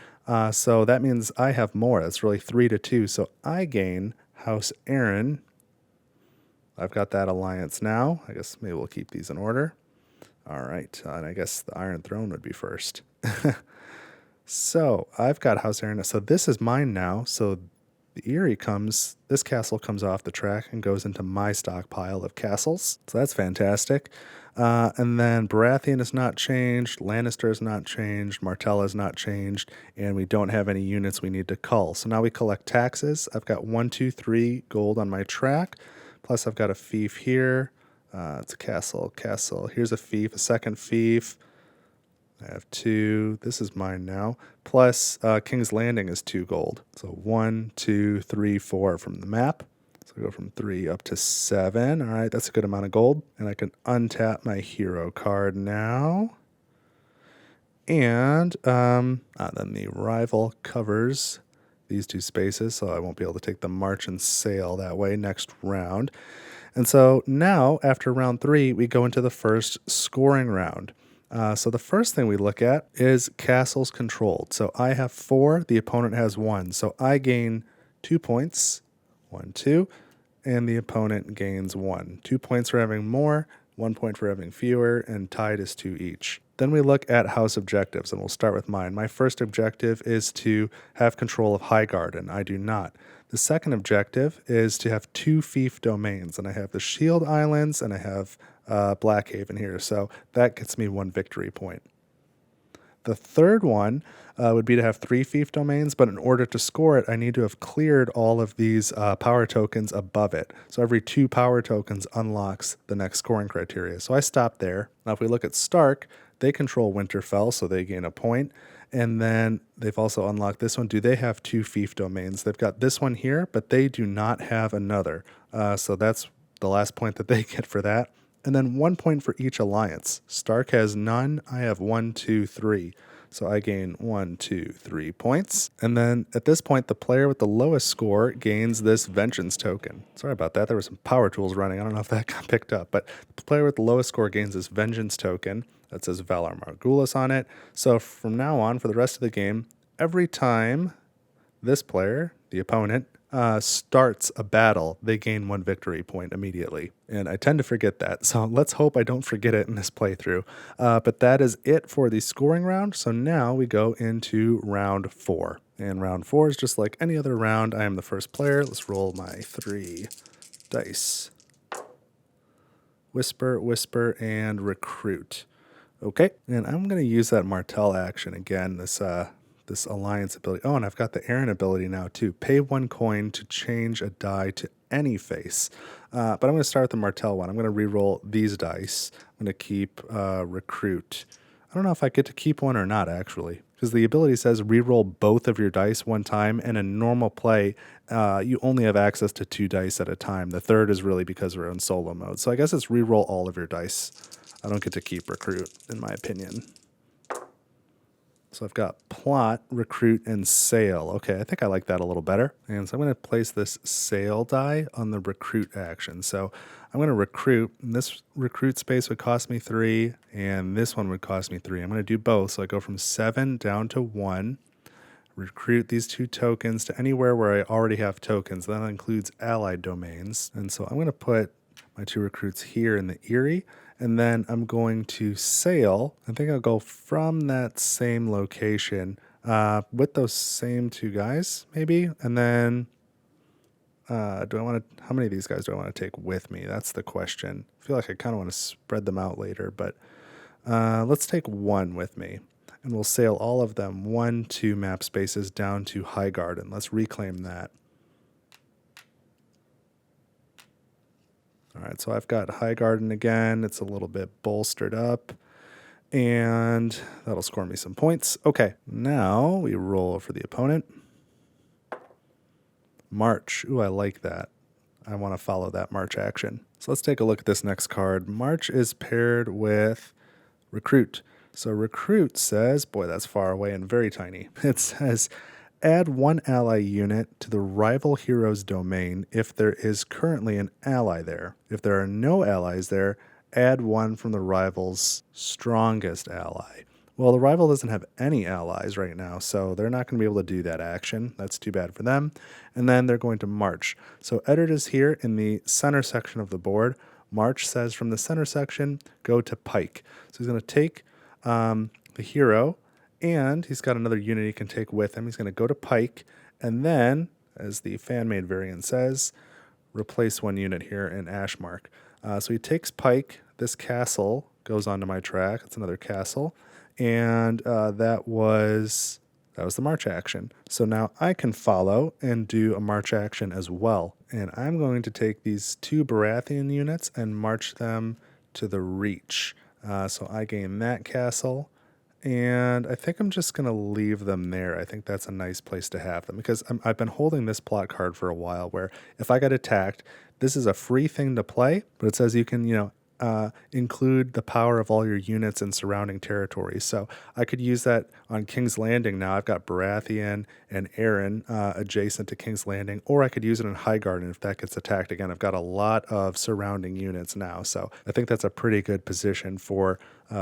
So that means I have more. That's really 3 to 2. So I gain House Aaron. I've got that alliance now. I guess maybe we'll keep these in order. All right, and I guess the Iron Throne would be first. So I've got House Aaron. So this is mine now. So the Eyrie this castle comes off the track and goes into my stockpile of castles. So that's fantastic. And then Baratheon is not changed, Lannister is not changed, Martell is not changed, and we don't have any units we need to cull. So now we collect taxes. I've got 1, 2, 3 gold on my track, plus I've got a fief here. It's a castle. Here's a fief, a second fief. I have 2. This is mine now. Plus, King's Landing is 2 gold. So 1, 2, 3, 4 from the map. So we go from 3 up to 7. All right, that's a good amount of gold. And I can untap my hero card now. And then the rival covers these 2 spaces, so I won't be able to take the march and sail that way next round. And so now, after round 3, we go into the first scoring round. So the first thing we look at is castles controlled. So I have 4, the opponent has 1. So I gain 2 points, 1, 2, and the opponent gains 1. 2 points for having more, 1 point for having fewer, and tied is 2 each. Then we look at house objectives, and we'll start with mine. My first objective is to have control of Highgarden. I do not. The second objective is to have 2 fief domains, and I have the Shield Islands, and I have Blackhaven here, so that gets me 1 victory point. The third one would be to have 3 fief domains, but in order to score it, I need to have cleared all of these power tokens above it. So every 2 power tokens unlocks the next scoring criteria. So I stopped there. Now if we look at Stark, they control Winterfell, so they gain a point. And then they've also unlocked this one. Do they have 2 fief domains? They've got this one here, but they do not have another. So that's the last point that they get for that. And then 1 point for each alliance. Stark has none. I have 1, 2, 3. So I gain 1, 2, 3 points. And then at this point, the player with the lowest score gains this vengeance token. Sorry about that. There were some power tools running. I don't know if that got picked up. But the player with the lowest score gains this vengeance token. That says Valar Morghulis on it. So from now on, for the rest of the game, every time this player, the opponent, starts a battle, they gain 1 victory point immediately. And I tend to forget that, so let's hope I don't forget it in this playthrough. But that is it for the scoring round. So now we go into round 4. And round 4 is just like any other round. I am the first player. Let's roll my 3 dice. Whisper, Whisper, and Recruit. Okay, and I'm going to use that Martell action again, this alliance ability. Oh, and I've got the Aaron ability now too. Pay 1 coin to change a die to any face. But I'm going to start with the Martell one. I'm going to re-roll these dice. I'm going to keep Recruit. I don't know if I get to keep one or not, actually, because the ability says re-roll both of your dice 1 time, and in normal play, you only have access to 2 dice at a time. The third is really because we're in solo mode. So I guess it's re-roll all of your dice. I don't get to keep Recruit, in my opinion. So I've got Plot, Recruit, and Sail. Okay, I think I like that a little better. And so I'm going to place this Sail die on the Recruit action. So I'm going to Recruit, and this Recruit space would cost me 3, and this one would cost me 3. I'm going to do both, so I go from 7 down to 1. Recruit these 2 tokens to anywhere where I already have tokens. That includes allied domains. And so I'm going to put my 2 recruits here in the Erie, and then I'm going to sail. I think I'll go from that same location with those same 2 guys, maybe. And then how many of these guys do I want to take with me? That's the question. I feel like I kind of want to spread them out later, but let's take 1 with me. And we'll sail all of them 1, 2 map spaces down to High Garden. Let's reclaim that. All right, so I've got High Garden again. It's a little bit bolstered up, and that'll score me some points. Okay, now we roll for the opponent. March. Ooh, I like that. I want to follow that March action. So let's take a look at this next card. March is paired with Recruit. So Recruit says, boy, that's far away and very tiny. It says, add 1 ally unit to the rival hero's domain if there is currently an ally there. If there are no allies there, add 1 from the rival's strongest ally. Well, the rival doesn't have any allies right now, so they're not going to be able to do that action. That's too bad for them. And then they're going to march. So Eddard is here in the center section of the board. March says from the center section, go to Pike. So he's going to take the hero, and he's got another unit he can take with him. He's going to go to Pike, and then, as the fan-made variant says, replace 1 unit here in Ashmark. So he takes Pike. This castle goes onto my track. It's another castle. And that was the march action. So now I can follow and do a march action as well. And I'm going to take these 2 Baratheon units and march them to the Reach. So I gain that castle. And I think I'm just going to leave them there. I think that's a nice place to have them because I've been holding this plot card for a while where if I get attacked, this is a free thing to play, but it says you can, include the power of all your units in surrounding territories. So I could use that on King's Landing now. I've got Baratheon and Aaron adjacent to King's Landing, or I could use it in High Garden if that gets attacked again. I've got a lot of surrounding units now, so I think that's a pretty good position for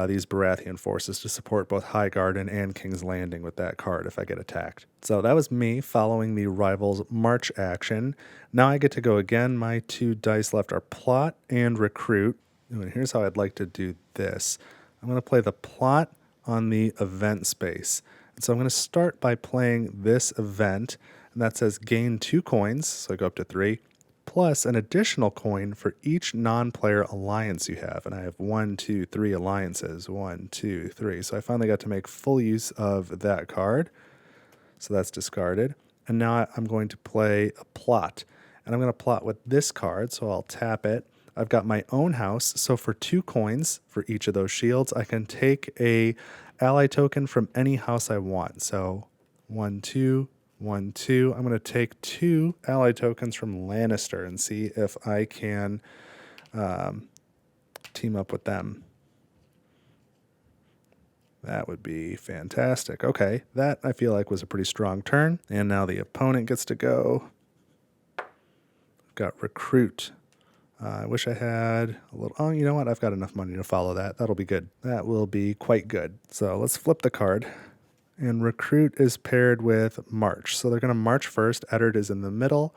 these Baratheon forces to support both High Garden and King's Landing with that card if I get attacked. So that was me following the rival's march action. Now I get to go again. My 2 dice left are Plot and Recruit. And here's how I'd like to do this. I'm going to play the Plot on the event space. And so I'm going to start by playing this event, and that says gain 2 coins, so I go up to 3, plus an additional coin for each non-player alliance you have. And I have 1, 2, 3 alliances. 1, 2, 3. So I finally got to make full use of that card. So that's discarded. And now I'm going to play a Plot. And I'm going to plot with this card, so I'll tap it. I've got my own house, so for 2 coins for each of those shields, I can take a ally token from any house I want. So 1, 2, 1, 2. I'm going to take 2 ally tokens from Lannister and see if I can team up with them. That would be fantastic. Okay, that I feel like was a pretty strong turn. And now the opponent gets to go. I've got Recruit. I wish I had a little... Oh, you know what? I've got enough money to follow that. That'll be good. That will be quite good. So let's flip the card. And recruit is paired with march. So they're going to march first. Eddard is in the middle.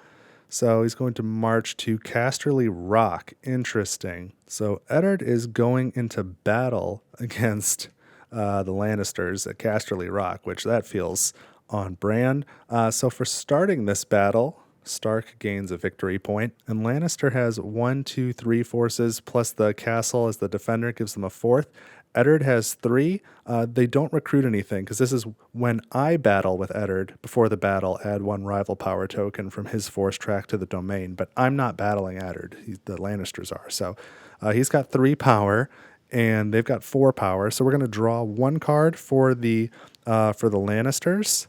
So he's going to march to Casterly Rock. Interesting. So Eddard is going into battle against the Lannisters at Casterly Rock, which that feels on brand. So for starting this battle, Stark gains a victory point, and Lannister has 1, 2, 3 forces, plus the castle as the defender gives them a fourth. Eddard has 3. They don't recruit anything, because this is when I battle with Eddard. Before the battle, add 1 rival power token from his force track to the domain, but I'm not battling Eddard. The Lannisters are. So he's got 3 power, and they've got 4 power. So we're going to draw 1 card for the Lannisters.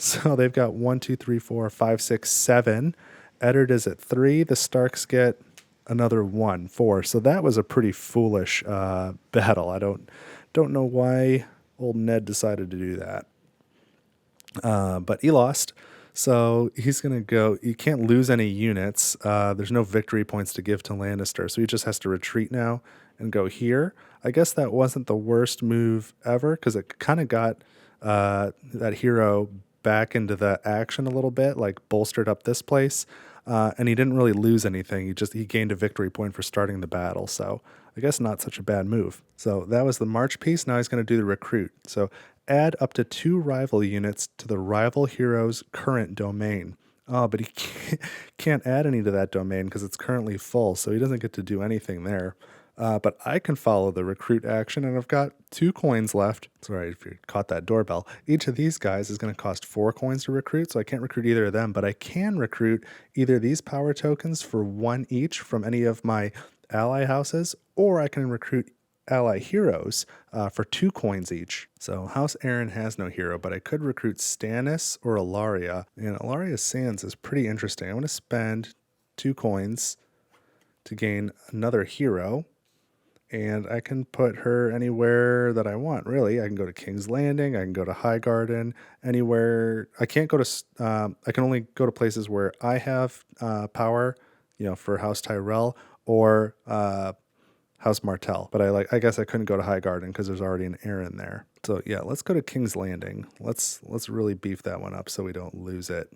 So they've got 1, 2, 3, 4, 5, 6, 7. Eddard is at 3. The Starks get another 1, 4. So that was a pretty foolish battle. I don't know why old Ned decided to do that. But he lost. So he's going to go. You can't lose any units. There's no victory points to give to Lannister. So he just has to retreat now and go here. I guess that wasn't the worst move ever, because it kind of got that hero back into the action a little bit, like bolstered up this place. And he didn't really lose anything. He gained a victory point for starting the battle. So I guess not such a bad move. So that was the march piece. Now he's going to do the recruit. So add up to 2 rival units to the rival hero's current domain. Oh, but he can't add any to that domain because it's currently full, so he doesn't get to do anything there. But I can follow the recruit action, and I've got 2 coins left. Sorry if you caught that doorbell. Each of these guys is going to cost 4 coins to recruit, so I can't recruit either of them, but I can recruit either these power tokens for 1 each from any of my ally houses, or I can recruit ally heroes for 2 coins each. So House Aaron has no hero, but I could recruit Stannis or Ilaria, and Ilaria Sands is pretty interesting. I want to spend 2 coins to gain another hero, and I can put her anywhere that I want, really. I can go to King's Landing, I can go to Highgarden, anywhere. I can't go to, I can only go to places where I have power, for House Tyrell or House Martell. But I guess I couldn't go to Highgarden because there's already an Aaron there. So yeah, let's go to King's Landing. Let's really beef that one up so we don't lose it.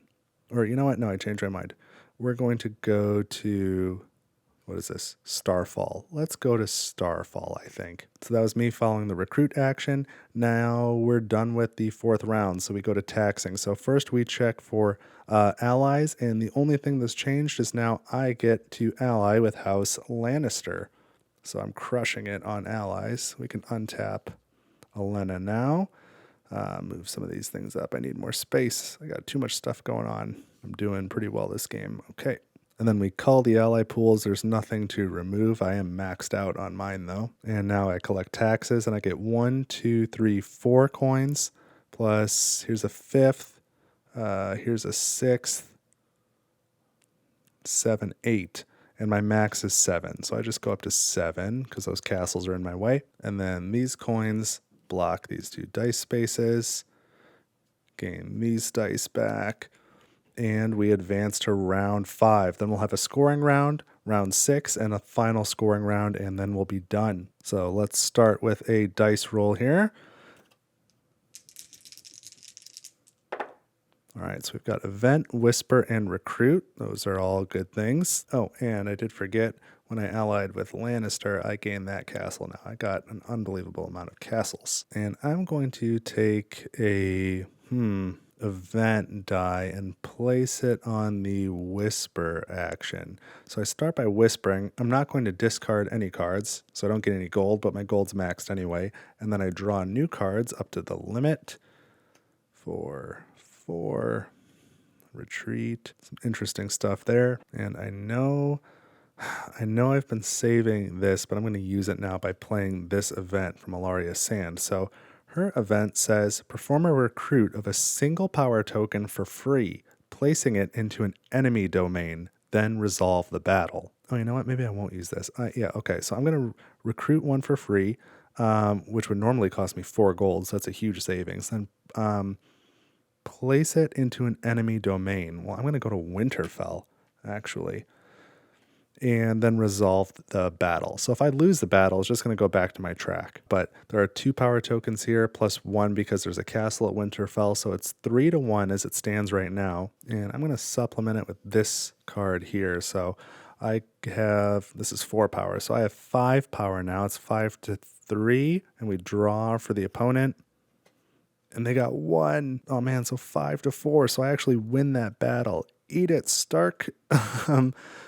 Or you know what? No, I changed my mind. We're going to go to, what is this? Starfall. Let's go to Starfall, I think. So that was me following the recruit action. Now we're done with the 4th round, so we go to taxing. So first we check for allies, and the only thing that's changed is now I get to ally with House Lannister. So I'm crushing it on allies. We can untap Olenna now. Move some of these things up. I need more space. I got too much stuff going on. I'm doing pretty well this game. Okay. And then we cull the ally pools. There's nothing to remove. I am maxed out on mine, though. And now I collect taxes, and I get 1, 2, 3, 4 coins. Plus, here's a 5th. Here's a 6th. 7, 8. And my max is 7. So I just go up to 7 because those castles are in my way. And then these coins block these 2 dice spaces. Gain these dice back. And we advance to round 5. Then we'll have a scoring round, round 6, and a final scoring round, and then we'll be done. So let's start with a dice roll here. All right, so we've got Event, Whisper, and Recruit. Those are all good things. Oh, and I did forget, when I allied with Lannister, I gained that castle now. I got an unbelievable amount of castles. And I'm going to take a event die and place it on the Whisper action. So I start by whispering. I'm not going to discard any cards, so I don't get any gold, but my gold's maxed anyway. And then I draw new cards up to the limit for 4. Retreat. Some interesting stuff there. And I know I've been saving this, but I'm going to use it now by playing this event from Ilaria Sand. So her event says, perform a recruit of a single power token for free, placing it into an enemy domain, then resolve the battle. Oh, you know what? Maybe I won't use this. Yeah, okay. So I'm going to recruit 1 for free, which would normally cost me 4 gold, so that's a huge savings. Then place it into an enemy domain. Well, I'm going to go to Winterfell, actually. and then resolve the battle. So if I lose the battle, it's just going to go back to my track. But there are 2 power tokens here, plus 1 because there's a castle at Winterfell, so it's 3-1 as it stands right now. And I'm going to supplement it with this card here. So I have, this is 4 power, so I have 5 power now. It's 5-3, and we draw for the opponent. And they got 1. Oh man, so 5-4. So I actually win that battle. Eat it, Stark.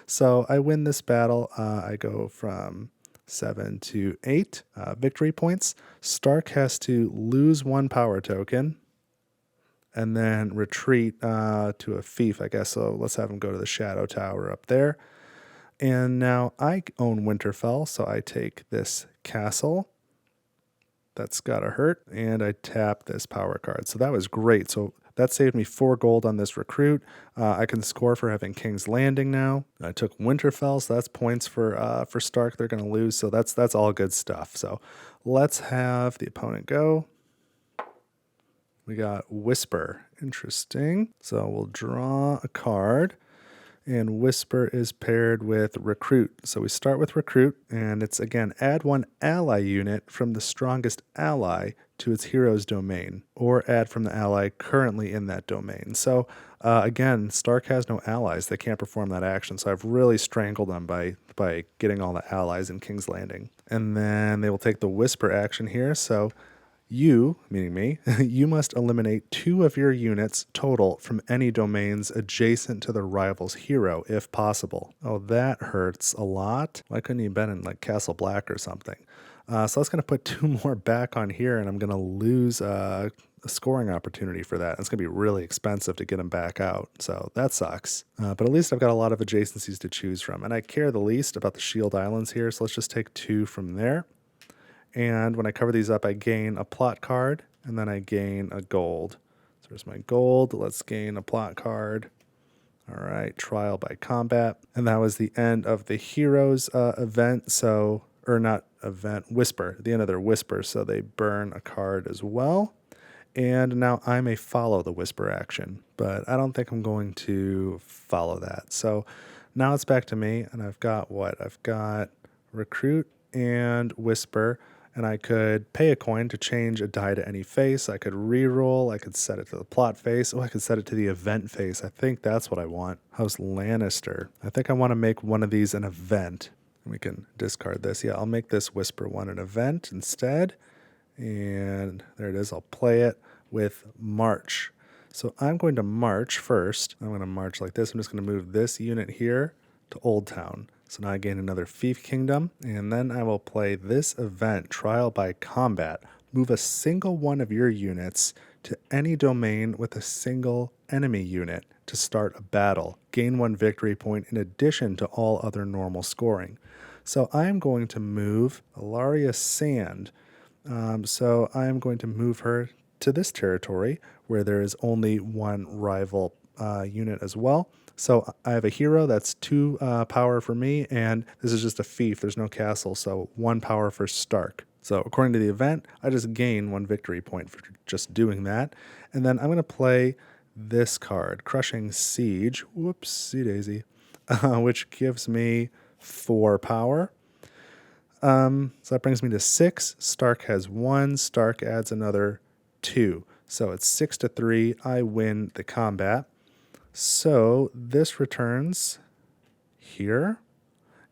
So I win this battle. I go from 7 to 8 victory points. Stark has to lose 1 power token and then retreat to a fief, I guess. So let's have him go to the Shadow Tower up there. And now I own Winterfell, so I take this castle. That's gotta hurt, and I tap this power card. So that was great. So that saved me 4 gold on this recruit. I can score for having King's Landing now. I took Winterfell, so that's points for Stark. They're gonna lose, so that's all good stuff. So let's have the opponent go. We got Whisper. Interesting. So we'll draw a card. And Whisper is paired with Recruit. So we start with Recruit, and it's, again, add 1 ally unit from the strongest ally to its hero's domain, or add from the ally currently in that domain. So, again, Stark has no allies. They can't perform that action, so I've really strangled them by getting all the allies in King's Landing. And then they will take the Whisper action here, so you, meaning me, you must eliminate 2 of your units total from any domains adjacent to the rival's hero, if possible. Oh, that hurts a lot. Why couldn't he have been in like Castle Black or something? So that's going to put 2 more back on here, and I'm going to lose a scoring opportunity for that. It's going to be really expensive to get them back out, so that sucks. But at least I've got a lot of adjacencies to choose from, and I care the least about the Shield Islands here, so let's just take 2 from there. And when I cover these up, I gain a plot card, and then I gain a gold. So there's my gold. Let's gain a plot card. All right, Trial by Combat. And that was the end of the Heroes event. So, or not event, Whisper, the end of their Whisper. So they burn a card as well. And now I may follow the Whisper action, but I don't think I'm going to follow that. So now it's back to me, and I've got what? I've got Recruit and Whisper. And I could pay a coin to change a die to any face. I could reroll. I could set it to the plot face. Oh, I could set it to the event face. I think that's what I want. House Lannister. I think I want to make one of these an event. We can discard this. Yeah, I'll make this Whisper one an event instead. And there it is. I'll play it with March. So I'm going to march first. I'm going to march like this. I'm just going to move this unit here to Old Town. So now I gain another Fief Kingdom, and then I will play this event, Trial by Combat. Move a single one of your units to any domain with a single enemy unit to start a battle. Gain 1 victory point in addition to all other normal scoring. So I am going to move Alaria Sand. So I am going to move her to this territory where there is only 1 rival unit as well. So I have a hero that's 2 power for me, and this is just a fief. There's no castle, so 1 power for Stark. So according to the event, I just gain 1 victory point for just doing that. And then I'm going to play this card, Crushing Siege. Whoopsie daisy. Which gives me 4 power. So that brings me to 6. Stark has 1. Stark adds another 2. So it's 6-3. I win the combat. So this returns here,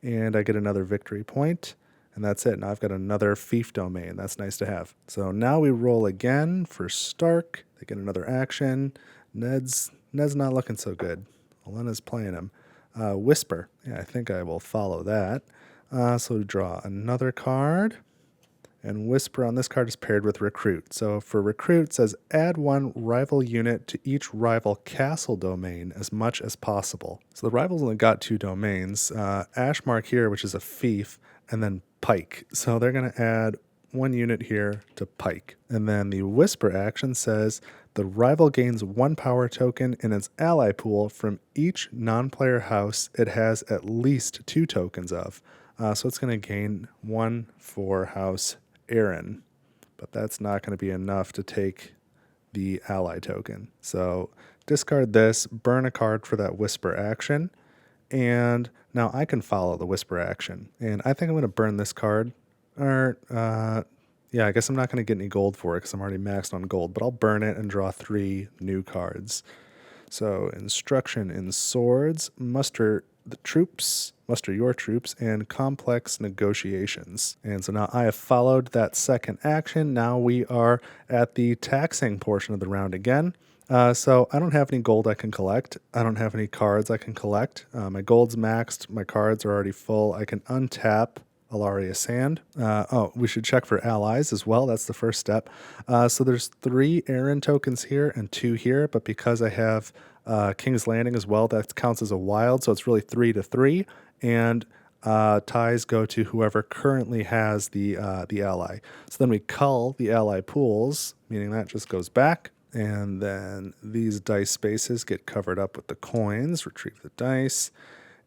and I get another victory point, and that's it. Now I've got another fief domain. That's nice to have. So now we roll again for Stark. They get another action. Ned's not looking so good. Olenna's playing him. Whisper. Yeah, I think I will follow that. So we draw another card. And Whisper on this card is paired with Recruit. So for Recruit, it says add 1 rival unit to each rival castle domain as much as possible. So the rivals only got 2 domains, Ashmark here, which is a fief, and then Pike. So they're going to add 1 unit here to Pike. And then the Whisper action says the rival gains 1 power token in its ally pool from each non-player house it has at least 2 tokens of. So it's going to gain 1 for House Aaron, but that's not going to be enough to take the ally token. So discard this, burn a card for that Whisper action, And now I can follow the whisper action. And I think I'm going to burn this card. Or, yeah, I guess I'm not going to get any gold for it because I'm already maxed on gold. But I'll burn it and draw 3 new cards. So instruction in swords, muster the troops, muster your troops, and complex negotiations. And so now I have followed that second action. Now we are at the taxing portion of the round again. So I don't have any gold I can collect. I don't have any cards I can collect. My gold's maxed. My cards are already full. I can untap Alaria Sand. We should check for allies as well. That's the first step. So there's 3 Aaron tokens here and 2 here, but because I have King's Landing as well, that counts as a wild, so it's really 3 to 3, and ties go to whoever currently has the ally. So then we cull the ally pools, meaning that just goes back, and then these dice spaces get covered up with the coins. Retrieve the dice.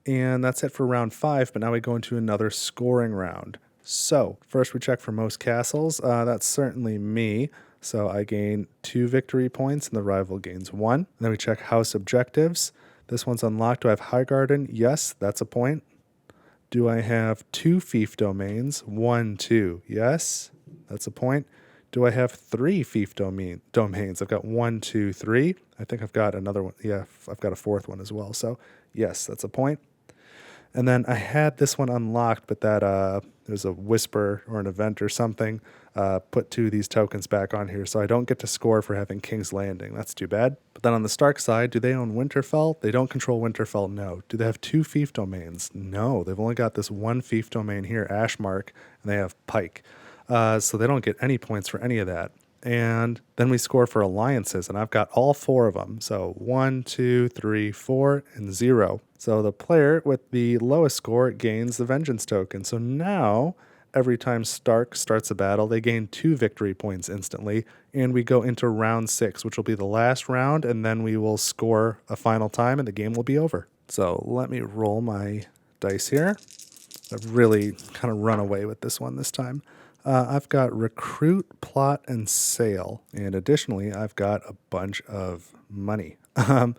And that's it for round 5, but now we go into another scoring round. So first we check for most castles. That's certainly me. So I gain 2 victory points and the rival gains 1. Then we check house objectives. This one's unlocked. Do I have High Garden? Yes, that's a point. Do I have 2 fief domains? 1, 2. Yes, that's a point. Do I have 3 fief domains? I've got 1, 2, 3. I think I've got another one. Yeah, I've got a 4th one as well. So yes, that's a point. And then I had this one unlocked, but that there's a whisper or an event or something put 2 of these tokens back on here, so I don't get to score for having King's Landing. That's too bad. But then on the Stark side, do they own Winterfell? They don't control Winterfell, no. Do they have 2 fief domains? No, they've only got this 1 fief domain here, Ashmark, and they have Pike. So they don't get any points for any of that. And then we score for alliances, and I've got all 4 of them. So 1, 2, 3, 4, and 0. So the player with the lowest score gains the Vengeance token. So now, every time Stark starts a battle, they gain 2 victory points instantly, and we go into round 6, which will be the last round, and then we will score a final time, and the game will be over. So let me roll my dice here. I've really kind of run away with this one this time. I've got recruit, plot, and sale. And additionally, I've got a bunch of money. I'm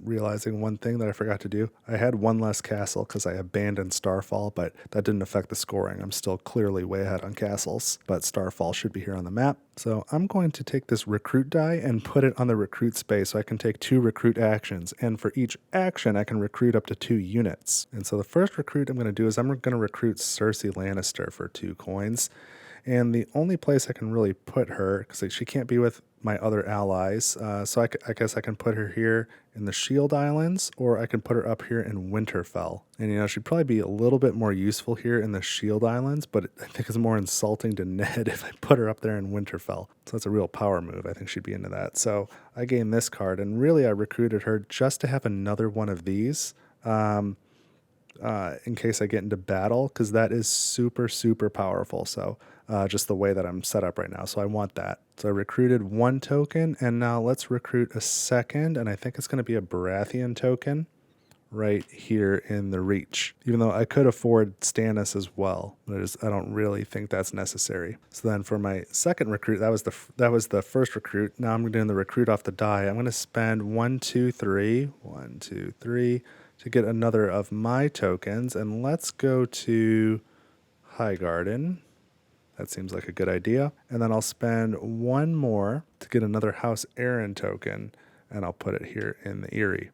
realizing one thing that I forgot to do. I had 1 less castle because I abandoned Starfall, but that didn't affect the scoring. I'm still clearly way ahead on castles, but Starfall should be here on the map. So I'm going to take this recruit die and put it on the recruit space so I can take 2 recruit actions. And for each action, I can recruit up to 2 units. And so the first recruit I'm going to do is I'm going to recruit Cersei Lannister for 2 coins. And the only place I can really put her, because she can't be with my other allies, so I guess I can put her here in the Shield Islands, or I can put her up here in Winterfell. And, she'd probably be a little bit more useful here in the Shield Islands, but I think it's more insulting to Ned if I put her up there in Winterfell. So that's a real power move. I think she'd be into that. So I gained this card, and really I recruited her just to have another one of these. In case I get into battle, because that is super, super powerful. So just the way that I'm set up right now. So I want that. So I recruited 1 token, and now let's recruit a second, and I think it's going to be a Baratheon token right here in the Reach. Even though I could afford Stannis as well, but I don't really think that's necessary. So then for my second recruit, that was the first recruit. Now I'm doing the recruit off the die. I'm going to spend 1, 2, 3, 1, 2, 3 to get another of my tokens, and let's go to High Garden. That seems like a good idea. And then I'll spend 1 more to get another House Aaron token, and I'll put it here in the Eyrie.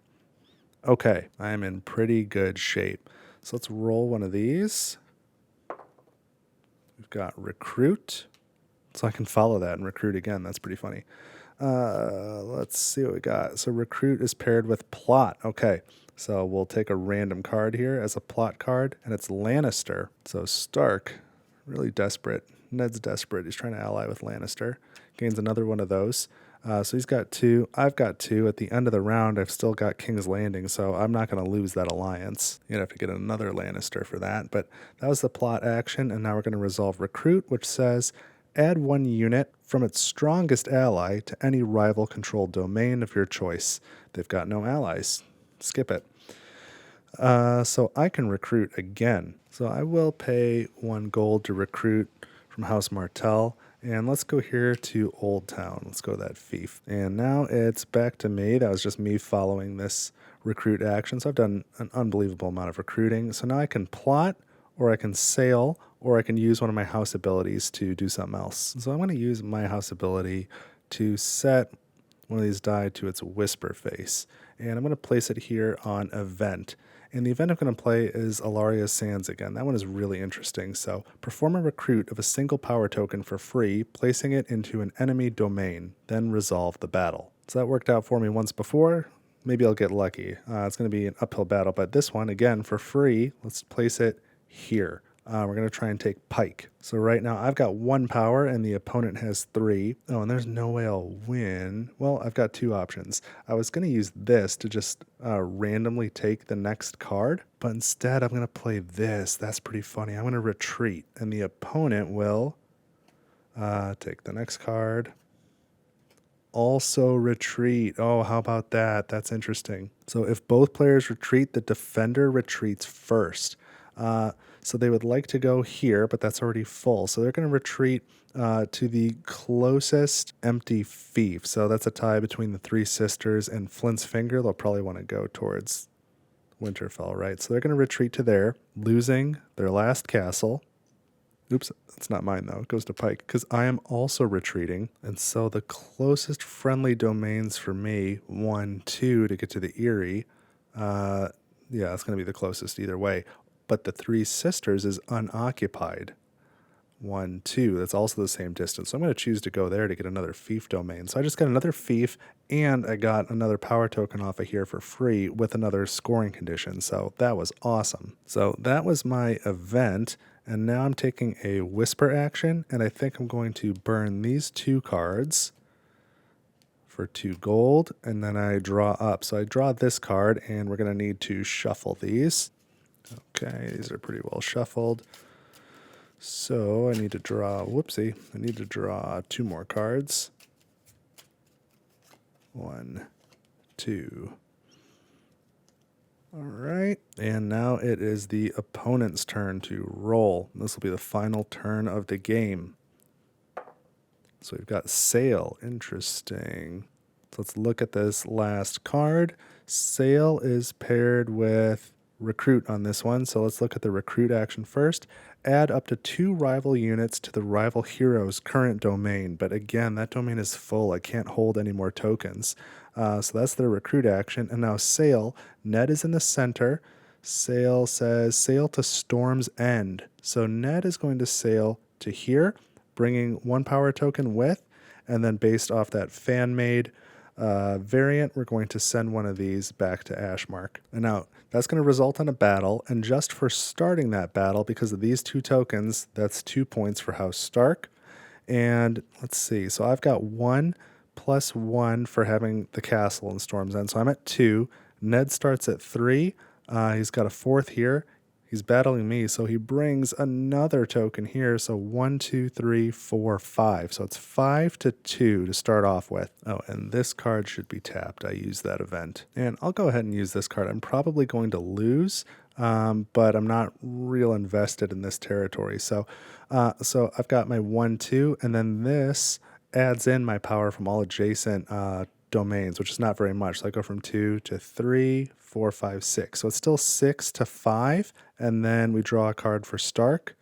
Okay, I am in pretty good shape. So let's roll one of these. We've got recruit. So I can follow that and recruit again. That's pretty funny. Let's see what we got. So recruit is paired with plot. Okay, so we'll take a random card here as a plot card, and it's Lannister. So Stark, really desperate. Ned's desperate. He's trying to ally with Lannister. Gains another one of those. So he's got 2. I've got 2. At the end of the round, I've still got King's Landing, so I'm not going to lose that alliance. You'd have to get another Lannister for that. But that was the plot action, and now we're going to resolve recruit, which says add 1 unit from its strongest ally to any rival-controlled domain of your choice. They've got no allies. Skip it. So I can recruit again. So I will pay 1 gold to recruit from House Martell. And let's go here to Old Town. Let's go to that fief. And now it's back to me. That was just me following this recruit action. So I've done an unbelievable amount of recruiting. So now I can plot, or I can sail, or I can use one of my house abilities to do something else. So I'm going to use my house ability to set one of these die to its whisper face. And I'm going to place it here on event. And the event I'm going to play is Alaria's Sands again. That one is really interesting. So perform a recruit of a single power token for free, placing it into an enemy domain, then resolve the battle. So that worked out for me once before. Maybe I'll get lucky. It's going to be an uphill battle, but this one, again, for free, let's place it here. We're going to try and take Pike. So right now I've got 1 power and the opponent has 3. Oh, and there's no way I'll win. Well, I've got 2 options. I was going to use this to just randomly take the next card, but instead I'm going to play this. That's pretty funny. I'm going to retreat, and the opponent will take the next card. Also retreat. Oh, how about that? That's interesting. So if both players retreat, the defender retreats first. So they would like to go here, but that's already full. So they're going to retreat to the closest empty fief. So that's a tie between the Three Sisters and Flint's Finger. They'll probably want to go towards Winterfell, right? So they're going to retreat to there, losing their last castle. Oops, that's not mine though. It goes to Pike because I am also retreating. And so the closest friendly domains for me, 1, 2 to get to the Eyrie. Yeah, it's going to be the closest either way. But the Three Sisters is unoccupied. 1, 2, that's also the same distance. So I'm going to choose to go there to get another fief domain. So I just got another fief, and I got another power token off of here for free with another scoring condition. So that was awesome. So that was my event, and now I'm taking a whisper action, and I think I'm going to burn these 2 cards for 2 gold, and then I draw up. So I draw this card, and we're going to need to shuffle these. Okay, these are pretty well shuffled. So I need to draw, whoopsie, I need to draw 2 more cards. 1, 2. All right, and now it is the opponent's turn to roll. This will be the final turn of the game. So we've got Sail, interesting. So let's look at this last card. Sail is paired with recruit on this one, so let's look at the recruit action first. Add up to 2 rival units to the rival hero's current domain, but again, that domain is full. I can't hold any more tokens. So that's the recruit action. And now Sail, Ned is in the center. Sail says sail to Storm's End. So Ned is going to sail to here, bringing 1 power token with, and then based off that fan-made variant, we're going to send one of these back to Ashmark. And now that's going to result in a battle, and just for starting that battle, because of these 2 tokens, that's 2 points for House Stark. And let's see, so I've got 1 plus 1 for having the castle in Storm's End, so I'm at 2. Ned starts at 3. He's got a 4th here. He's battling me, so he brings another token here. So 1, 2, 3, 4, 5. So it's 5 to 2 to start off with. Oh, and this card should be tapped. I used that event. And I'll go ahead and use this card. I'm probably going to lose, but I'm not real invested in this territory. So I've got my 1, 2, and then this adds in my power from all adjacent domains, which is not very much. So I go from 2 to 3, 4, 5, 6. So it's still 6 to 5, and then we draw a card for Stark,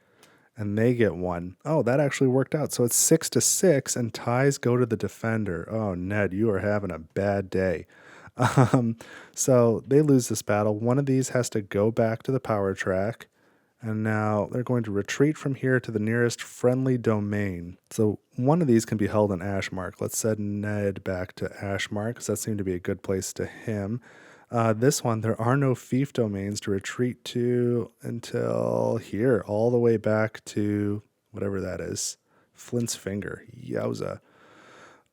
and they get 1. Oh, that actually worked out. So it's 6 to 6, and ties go to the defender. Oh, Ned, you are having a bad day. So they lose this battle. One of these has to go back to the power track, and now they're going to retreat from here to the nearest friendly domain. So one of these can be held in Ashmark. Let's send Ned back to Ashmark, because that seemed to be a good place to him. This one, there are no fief domains to retreat to until here, all the way back to whatever that is. Flint's Finger. Yowza.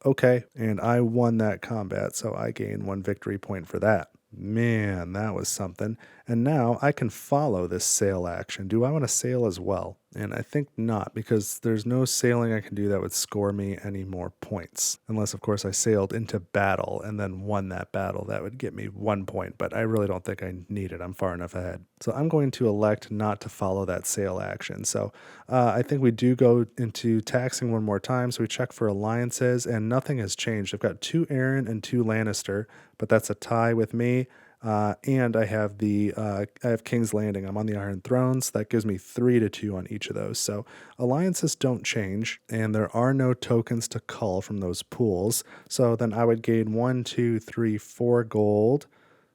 Okay, and I won that combat, so I gain 1 victory point for that. Man, that was something. And now I can follow this sail action. Do I want to sail as well? And I think not, because there's no sailing I can do that would score me any more points. Unless, of course, I sailed into battle and then won that battle. That would get me 1 point, but I really don't think I need it. I'm far enough ahead. So I'm going to elect not to follow that sail action. So I think we do go into taxing one more time. So we check for alliances, and nothing has changed. I've got 2 Arryn and 2 Lannister, but that's a tie with me. And I have I have King's Landing. I'm on the Iron Throne, so that gives me 3-2 on each of those. So alliances don't change, and there are no tokens to cull from those pools. So then I would gain 1, 2, 3, 4 gold.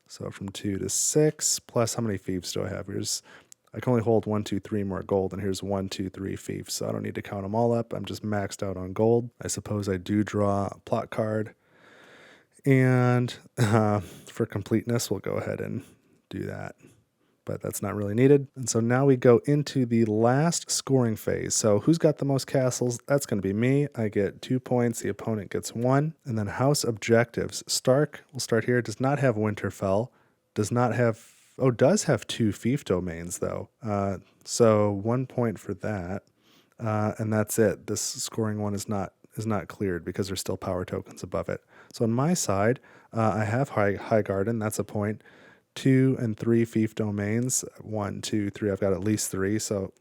So from 2 to 6, plus how many fiefs do I have? I can only hold 1, 2, 3 more gold, and here's 1, 2, 3 fiefs. So I don't need to count them all up. I'm just maxed out on gold. I suppose I do draw a plot card. And for completeness, we'll go ahead and do that. But that's not really needed. And so now we go into the last scoring phase. So who's got the most castles? That's going to be me. I get 2 points. The opponent gets 1. And then house objectives. Stark, we'll start here, does not have Winterfell. Does have 2 fief domains, though. So 1 point for that. And that's it. This scoring one is not cleared because there's still power tokens above it. So on my side, I have High Garden. That's a point. 2 and 3 fief domains. 1, 2, 3. I've got at least 3. So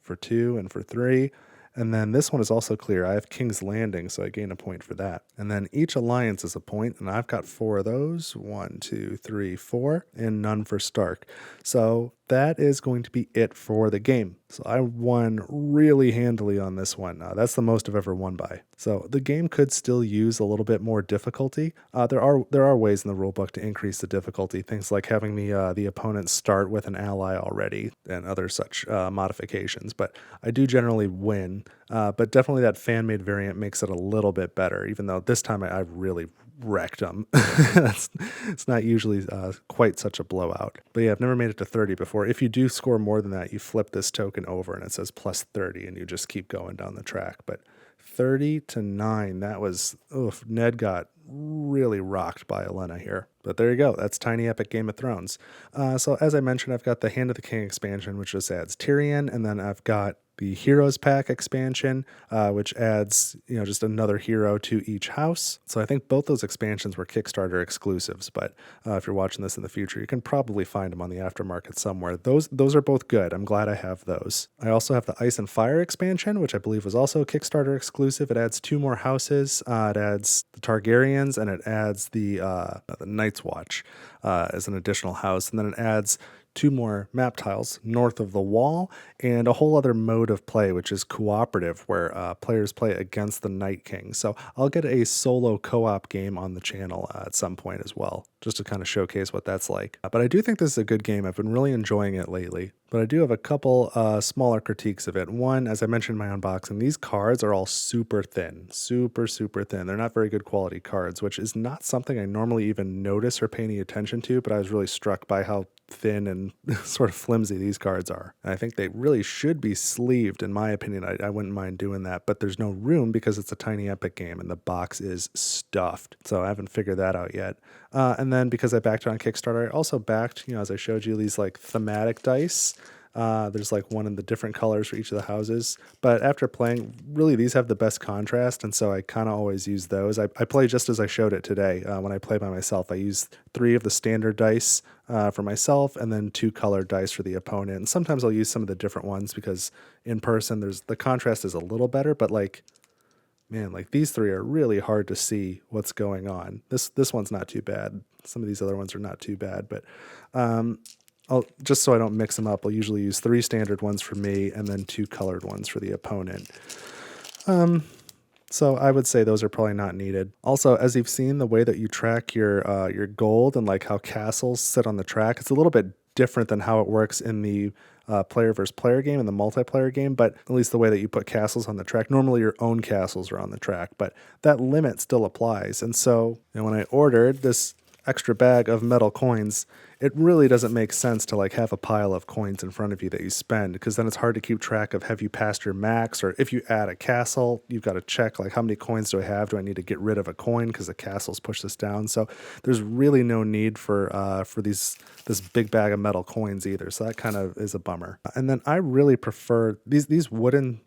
for 2 and for 3. And then this one is also clear. I have King's Landing, so I gain a point for that. And then each alliance is a point, and I've got 4 of those. 1, 2, 3, 4, and none for Stark. So that is going to be it for the game. So I won really handily on this one. That's the most I've ever won by. So the game could still use a little bit more difficulty. There are ways in the rulebook to increase the difficulty. Things like having the opponent start with an ally already and other such modifications. But I do generally win. But definitely that fan-made variant makes it a little bit better, even though this time I really wrecked them. It's not usually quite such a blowout. But yeah, I've never made it to 30 before. If you do score more than that, you flip this token over and it says plus 30 and you just keep going down the track. But 30-9, that was, Ned got really rocked by Olenna here. But there you go. That's Tiny Epic Game of Thrones. So as I mentioned, I've got the Hand of the King expansion, which just adds Tyrion, and then I've got the Heroes Pack expansion, which adds, just another hero to each house. So I think both those expansions were Kickstarter exclusives, but if you're watching this in the future, you can probably find them on the aftermarket somewhere. Those are both good. I'm glad I have those. I also have the Ice and Fire expansion, which I believe was also Kickstarter exclusive. It adds 2 more houses. It adds the Targaryens, and it adds the Night's Watch as an additional house, and then it adds 2 more map tiles north of the wall, and a whole other mode of play, which is cooperative, where players play against the Night King. So I'll get a solo co-op game on the channel at some point as well, just to kind of showcase what that's like. But I do think this is a good game. I've been really enjoying it lately. But I do have a couple smaller critiques of it. One, as I mentioned in my unboxing, these cards are all super thin, super thin. They're not very good quality cards, which is not something I normally even notice or pay any attention to, but I was really struck by how thin and sort of flimsy these cards are. And I think they really should be sleeved, in my opinion. I wouldn't mind doing that, but there's no room because it's a Tiny Epic game and the box is stuffed. So I haven't figured that out yet. And then because I backed it on Kickstarter, I also backed, as I showed you, these like thematic dice. There's like one in the different colors for each of the houses. But after playing, really these have the best contrast, and so I kind of always use those. I play just as I showed it today. When I play by myself, I use 3 of the standard dice for myself, and then 2 colored dice for the opponent. And sometimes I'll use some of the different ones because in person the contrast is a little better, but man, these 3 are really hard to see what's going on. This one's not too bad. Some of these other ones are not too bad, but just so I don't mix them up, I'll usually use 3 standard ones for me and then 2 colored ones for the opponent. So I would say those are probably not needed. Also, as you've seen, the way that you track your gold and how castles sit on the track, it's a little bit different than how it works in the player versus player game and the multiplayer game, but at least the way that you put castles on the track, normally your own castles are on the track, but that limit still applies. And so when I ordered this extra bag of metal coins, it really doesn't make sense to have a pile of coins in front of you that you spend, because then it's hard to keep track of, have you passed your max, or if you add a castle, you've got to check how many coins do I have? Do I need to get rid of a coin because the castles push this down? So there's really no need for this big bag of metal coins either. So that kind of is a bummer. And then I really prefer these wooden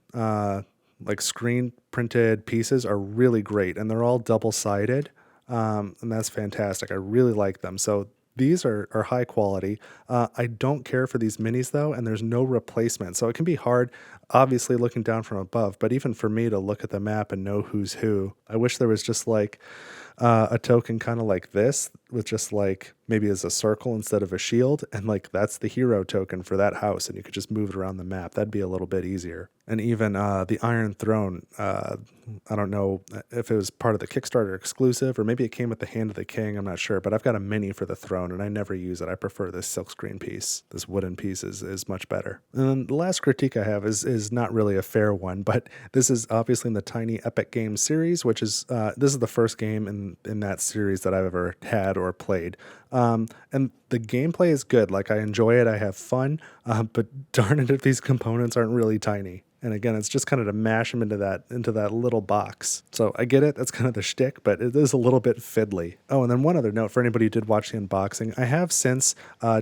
screen printed pieces are really great, and they're all double-sided. And that's fantastic. I really like them. So these are high quality. I don't care for these minis though, and there's no replacement. So it can be hard, obviously, looking down from above, but even for me to look at the map and know who's who, I wish there was just a token kind of like this with just like maybe as a circle instead of a shield, and like that's the hero token for that house, and you could just move it around the map. That'd be a little bit easier. And even the Iron Throne, I don't know if it was part of the Kickstarter exclusive or maybe it came with the Hand of the King. I'm not sure, but I've got a mini for the throne and I never use it. I prefer this silkscreen piece. This wooden piece is much better. And then the last critique I have is not really a fair one, but this is obviously in the Tiny Epic Games series, which is this is the first game in that series that I've ever had or played. And the gameplay is good. Like I enjoy it. I have fun. But darn it if these components aren't really tiny. And again, it's just kind of to mash them into that little box. So I get it. That's kind of the shtick, but it is a little bit fiddly. Oh, and then one other note for anybody who did watch the unboxing. I have since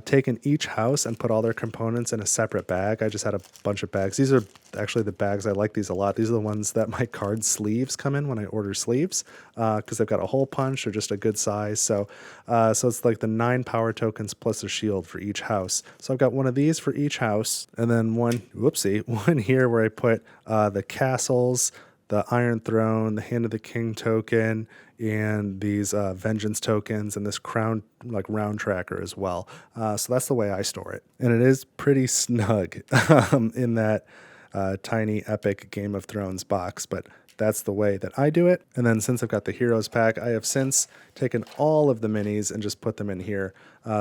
taken each house and put all their components in a separate bag. I just had a bunch of bags. These are actually the bags. I like these a lot. These are the ones that my card sleeves come in when I order sleeves because they've got a hole punch. They're just a good size. So it's like the 9 power tokens plus a shield for each house. So I've got one of these for each house, and then one here where I put the castles, the Iron Throne, the Hand of the King token, and these Vengeance tokens, and this crown, like round tracker as well. So that's the way I store it. And it is pretty snug in that tiny epic Game of Thrones box, but that's the way that I do it. And then since I've got the Heroes pack, I have since taken all of the minis and just put them in here.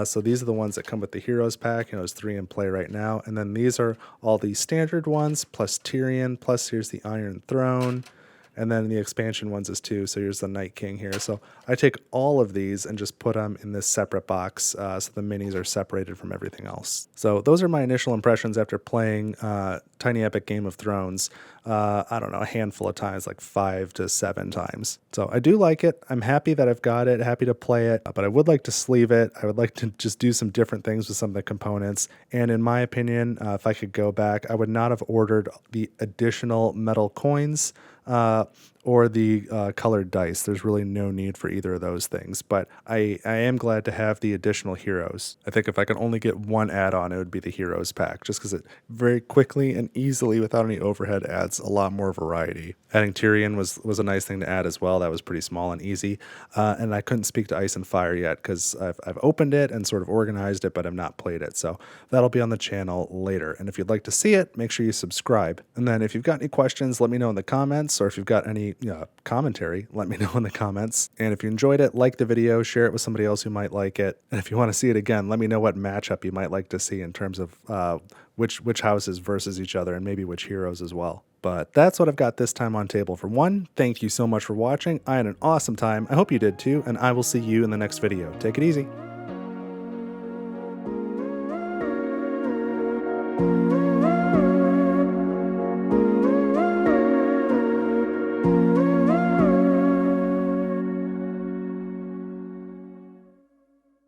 So these are the ones that come with the Heroes pack. There's 3 in play right now. And then these are all the standard ones, plus Tyrion, plus here's the Iron Throne. And then the expansion ones is 2. So here's the Night King here. So I take all of these and just put them in this separate box so the minis are separated from everything else. So those are my initial impressions after playing Tiny Epic Game of Thrones. I don't know, a handful of times, like 5 to 7 times. So I do like it. I'm happy that I've got it, happy to play it, but I would like to sleeve it. I would like to just do some different things with some of the components. And in my opinion, if I could go back, I would not have ordered the additional metal coins or the colored dice. There's really no need for either of those things, but I am glad to have the additional heroes. I think if I could only get one add-on, it would be the Heroes pack, just because it very quickly and easily, without any overhead, adds a lot more variety. Adding Tyrion was a nice thing to add as well. That was pretty small and easy. And I couldn't speak to Ice and Fire yet because I've opened it and sort of organized it, but I've not played it. So that'll be on the channel later. And if you'd like to see it, make sure you subscribe. And then if you've got any questions, let me know in the comments, or if you've got any commentary, let me know in the comments. And if you enjoyed it, like the video, share it with somebody else who might like it. And if you want to see it again, let me know what matchup you might like to see in terms of which houses versus each other, and maybe which heroes as well. But that's what I've got this time on table for one. Thank you so much for watching. I had an awesome time. I hope you did too, and I will see you in the next video. Take it easy.